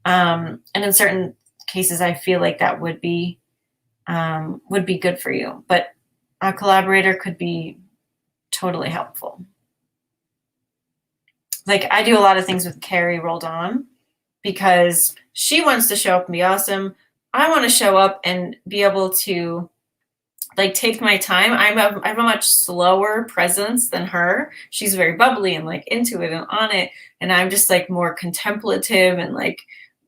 And in certain cases, I feel like that would be good for you. But a collaborator could be totally helpful. Like I do a lot of things with Carrie Roldan because she wants to show up and be awesome. I want to show up and be able to like take my time. I have a much slower presence than her. She's very bubbly and like into it and on it. And I'm just like more contemplative and like,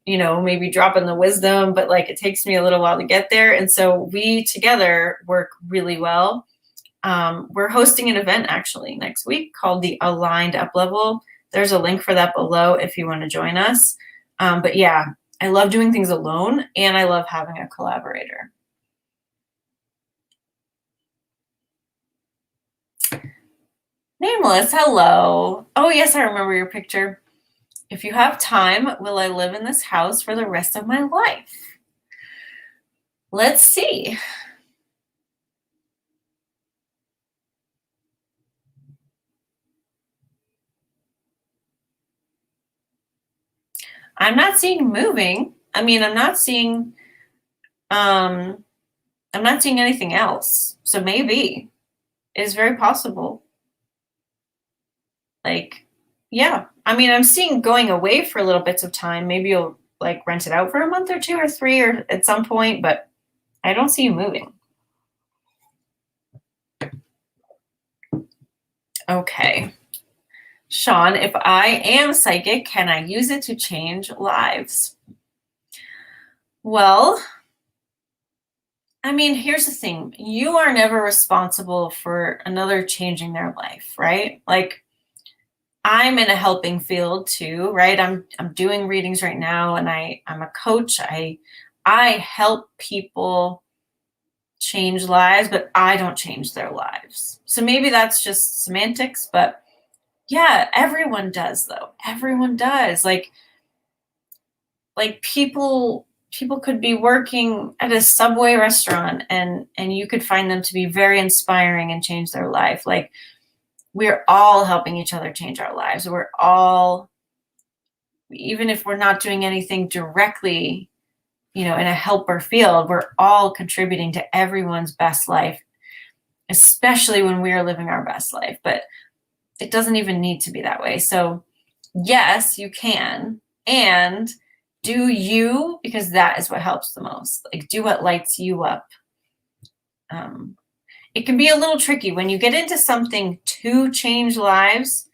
maybe dropping the wisdom, but like it takes me a little while to get there. And so we together work really well. We're hosting an event actually next week called the Aligned Up Level. There's a link for that below if you want to join us. But yeah, I love doing things alone and I love having a collaborator. Nameless, hello. Oh yes, I remember your picture. If you have time, will I live in this house for the rest of my life? Let's see. I'm not seeing moving. I mean, um I'm not seeing anything else. So maybe it's very possible. Like, yeah. I mean, I'm seeing going away for little bits of time. Maybe you'll like rent it out for a month or two or three or at some point, but I don't see you moving. Okay. Sean, if I am psychic, can I use it to change lives? Well, I mean, here's the thing. You are never responsible for another changing their life, right? Like, I'm in a helping field too, right? I'm doing readings right now, and I'm a coach. I help people change lives, but I don't change their lives. So maybe that's just semantics, but yeah, everyone does though. Everyone does. Like people could be working at a Subway restaurant, and you could find them to be very inspiring and change their life. Like, we're all helping each other change our lives. We're all, even if we're not doing anything directly, in a helper field, we're all contributing to everyone's best life, especially when we are living our best life. But it doesn't even need to be that way. So yes, you can. And do you, because that is what helps the most. Like, do what lights you up. It can be a little tricky when you get into something to change lives.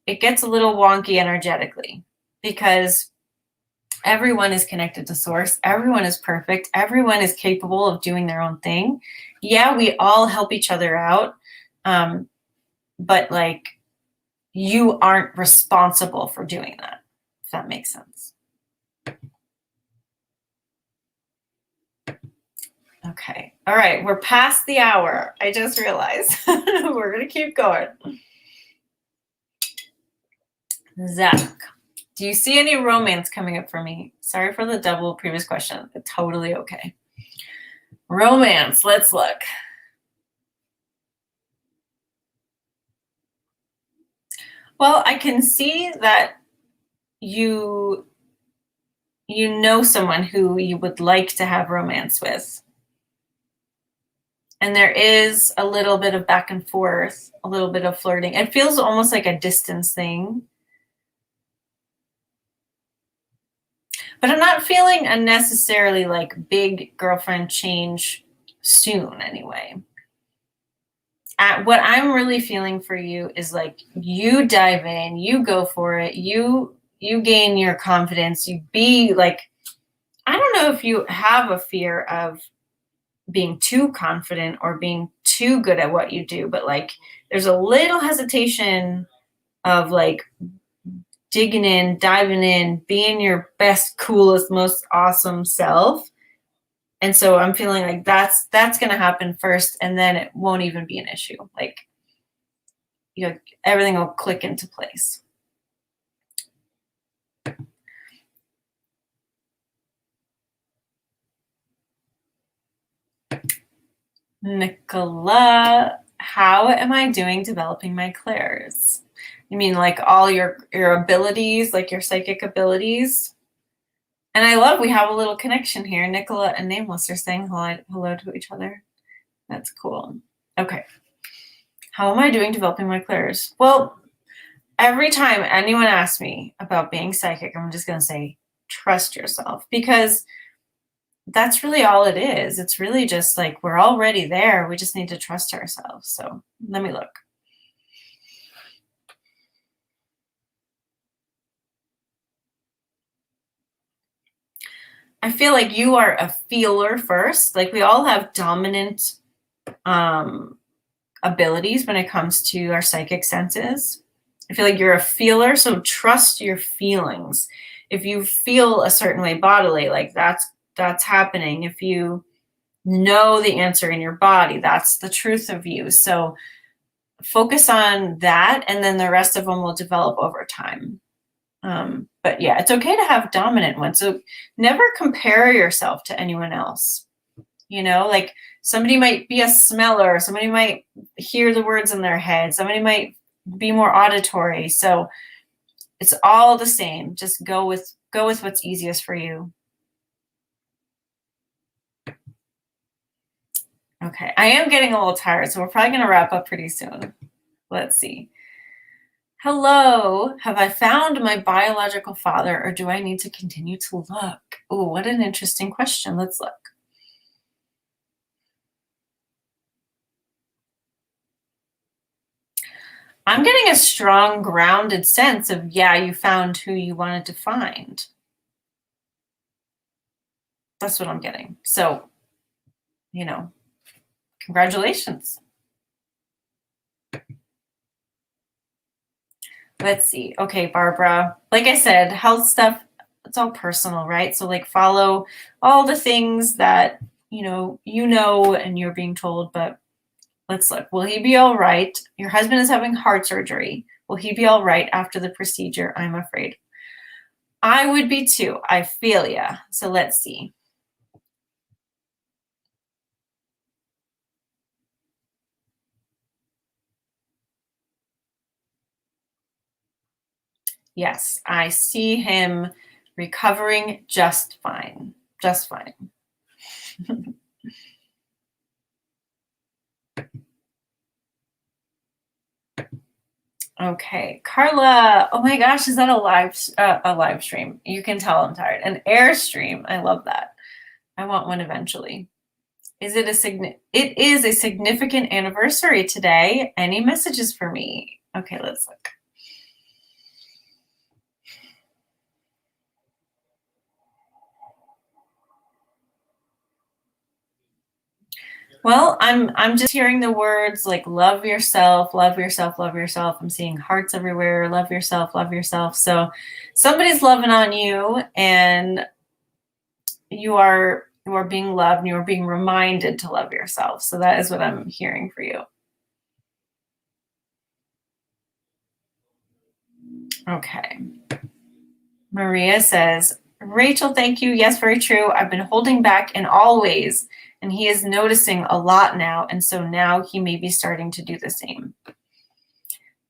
It gets a little wonky energetically, because everyone is connected to source. Everyone is perfect. Everyone is capable of doing their own thing. Yeah, we all help each other out. But like, you aren't responsible for doing that, if that makes sense. Okay. All right. We're past the hour. I just realized. We're going to keep going. Zach, do you see any romance coming up for me? Sorry for the double previous question. It's totally okay. Romance. Let's look. Well, I can see that you know someone who you would like to have romance with. And there is a little bit of back and forth, a little bit of flirting. It feels almost like a distance thing. But I'm not feeling a necessarily like big girlfriend change soon anyway. What I'm really feeling for you is like, you dive in, you go for it, you gain your confidence, you be like, I don't know if you have a fear of being too confident or being too good at what you do, but like, there's a little hesitation of like digging in, diving in, being your best, coolest, most awesome self. And so I'm feeling like that's going to happen first, and then it won't even be an issue. Like, everything will click into place. Nicola, how am I doing developing my clairs? You mean like all your abilities, like your psychic abilities? And I love we have a little connection here. Nicola and Nameless are saying hello to each other. That's cool. Okay. How am I doing developing my clairs? Well, every time anyone asks me about being psychic, I'm just going to say, trust yourself, because that's really all it is. It's really just like, we're already there. We just need to trust ourselves. So let me look. I feel like you are a feeler first. Like, we all have dominant abilities when it comes to our psychic senses. I feel like you're a feeler, so trust your feelings. If you feel a certain way bodily, like that's happening. If you know the answer in your body, that's the truth of you. So focus on that, and then the rest of them will develop over time. But yeah, it's okay to have dominant ones. So never compare yourself to anyone else. Like somebody might be a smeller, somebody might hear the words in their head, somebody might be more auditory. So it's all the same. Just go with what's easiest for you. Okay, I am getting a little tired, so we're probably going to wrap up pretty soon. Let's see. Hello, have I found my biological father, or do I need to continue to look? Oh, what an interesting question. Let's look. I'm getting a strong, grounded sense of, yeah, you found who you wanted to find. That's what I'm getting. So, congratulations. Let's see. Okay, Barbara, like I said, health stuff, it's all personal, right? So like follow all the things that, and you're being told, but let's look. Will he be all right? Your husband is having heart surgery. Will he be all right after the procedure? I'm afraid. I would be too. I feel ya. So let's see. Yes, I see him recovering just fine. Just fine. Okay, Carla. Oh my gosh, is that a live stream? You can tell I'm tired. An Airstream. I love that. I want one eventually. It is a significant anniversary today. Any messages for me? Okay, let's look. Well, I'm just hearing the words like love yourself, love yourself, love yourself. I'm seeing hearts everywhere. Love yourself, love yourself. So somebody's loving on you, and you are being loved, and you are being reminded to love yourself. So that is what I'm hearing for you. Okay. Maria says, Rachel, thank you. Yes, very true. I've been holding back in all ways, and he is noticing a lot now. And so now he may be starting to do the same.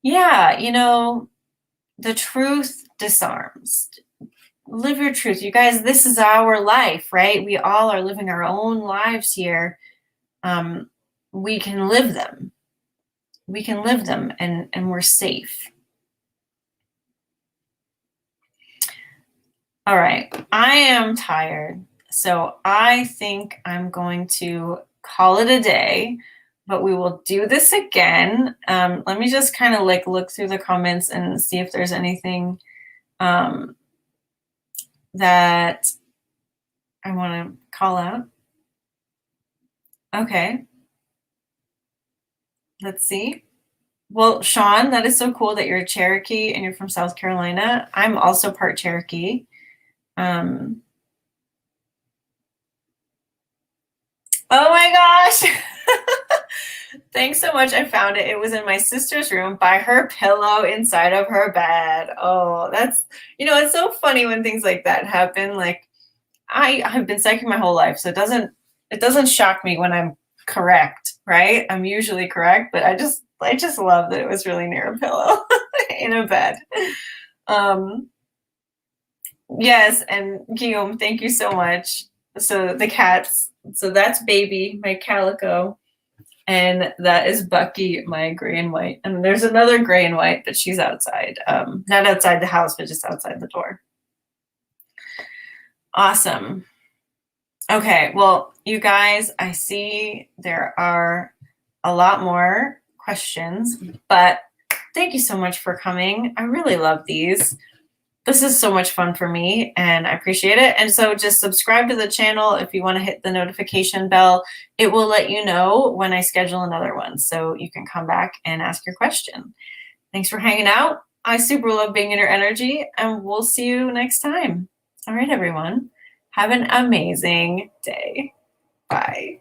Yeah, the truth disarms. Live your truth. You guys, this is our life, right? We all are living our own lives here. We can live them. We can live them, and we're safe. All right, I am tired, so I think I'm going to call it a day, but we will do this again. Let me just kind of like look through the comments and see if there's anything that I want to call out. Okay, let's see. Well, Sean, that is so cool that you're a Cherokee and you're from South Carolina. I'm also part Cherokee. Oh my gosh. Thanks so much. I found it. It was in my sister's room by her pillow inside of her bed. Oh, that's, it's so funny when things like that happen. Like I have been psychic my whole life, so it doesn't shock me when I'm correct, right? I'm usually correct, but I just love that it was really near a pillow in a bed. Yes, and Guillaume, thank you so much. So the cats, so that's Baby, my calico, and that is Bucky, my gray and white. And there's another gray and white, but she's outside. Not outside the house, but just outside the door. Awesome. Okay, well, you guys, I see there are a lot more questions, but thank you so much for coming. I really love these. This is so much fun for me, and I appreciate it. And so just subscribe to the channel if you want to hit the notification bell. It will let you know when I schedule another one, so you can come back and ask your question. Thanks for hanging out. I super love being in your energy, and we'll see you next time. All right, everyone. Have an amazing day. Bye.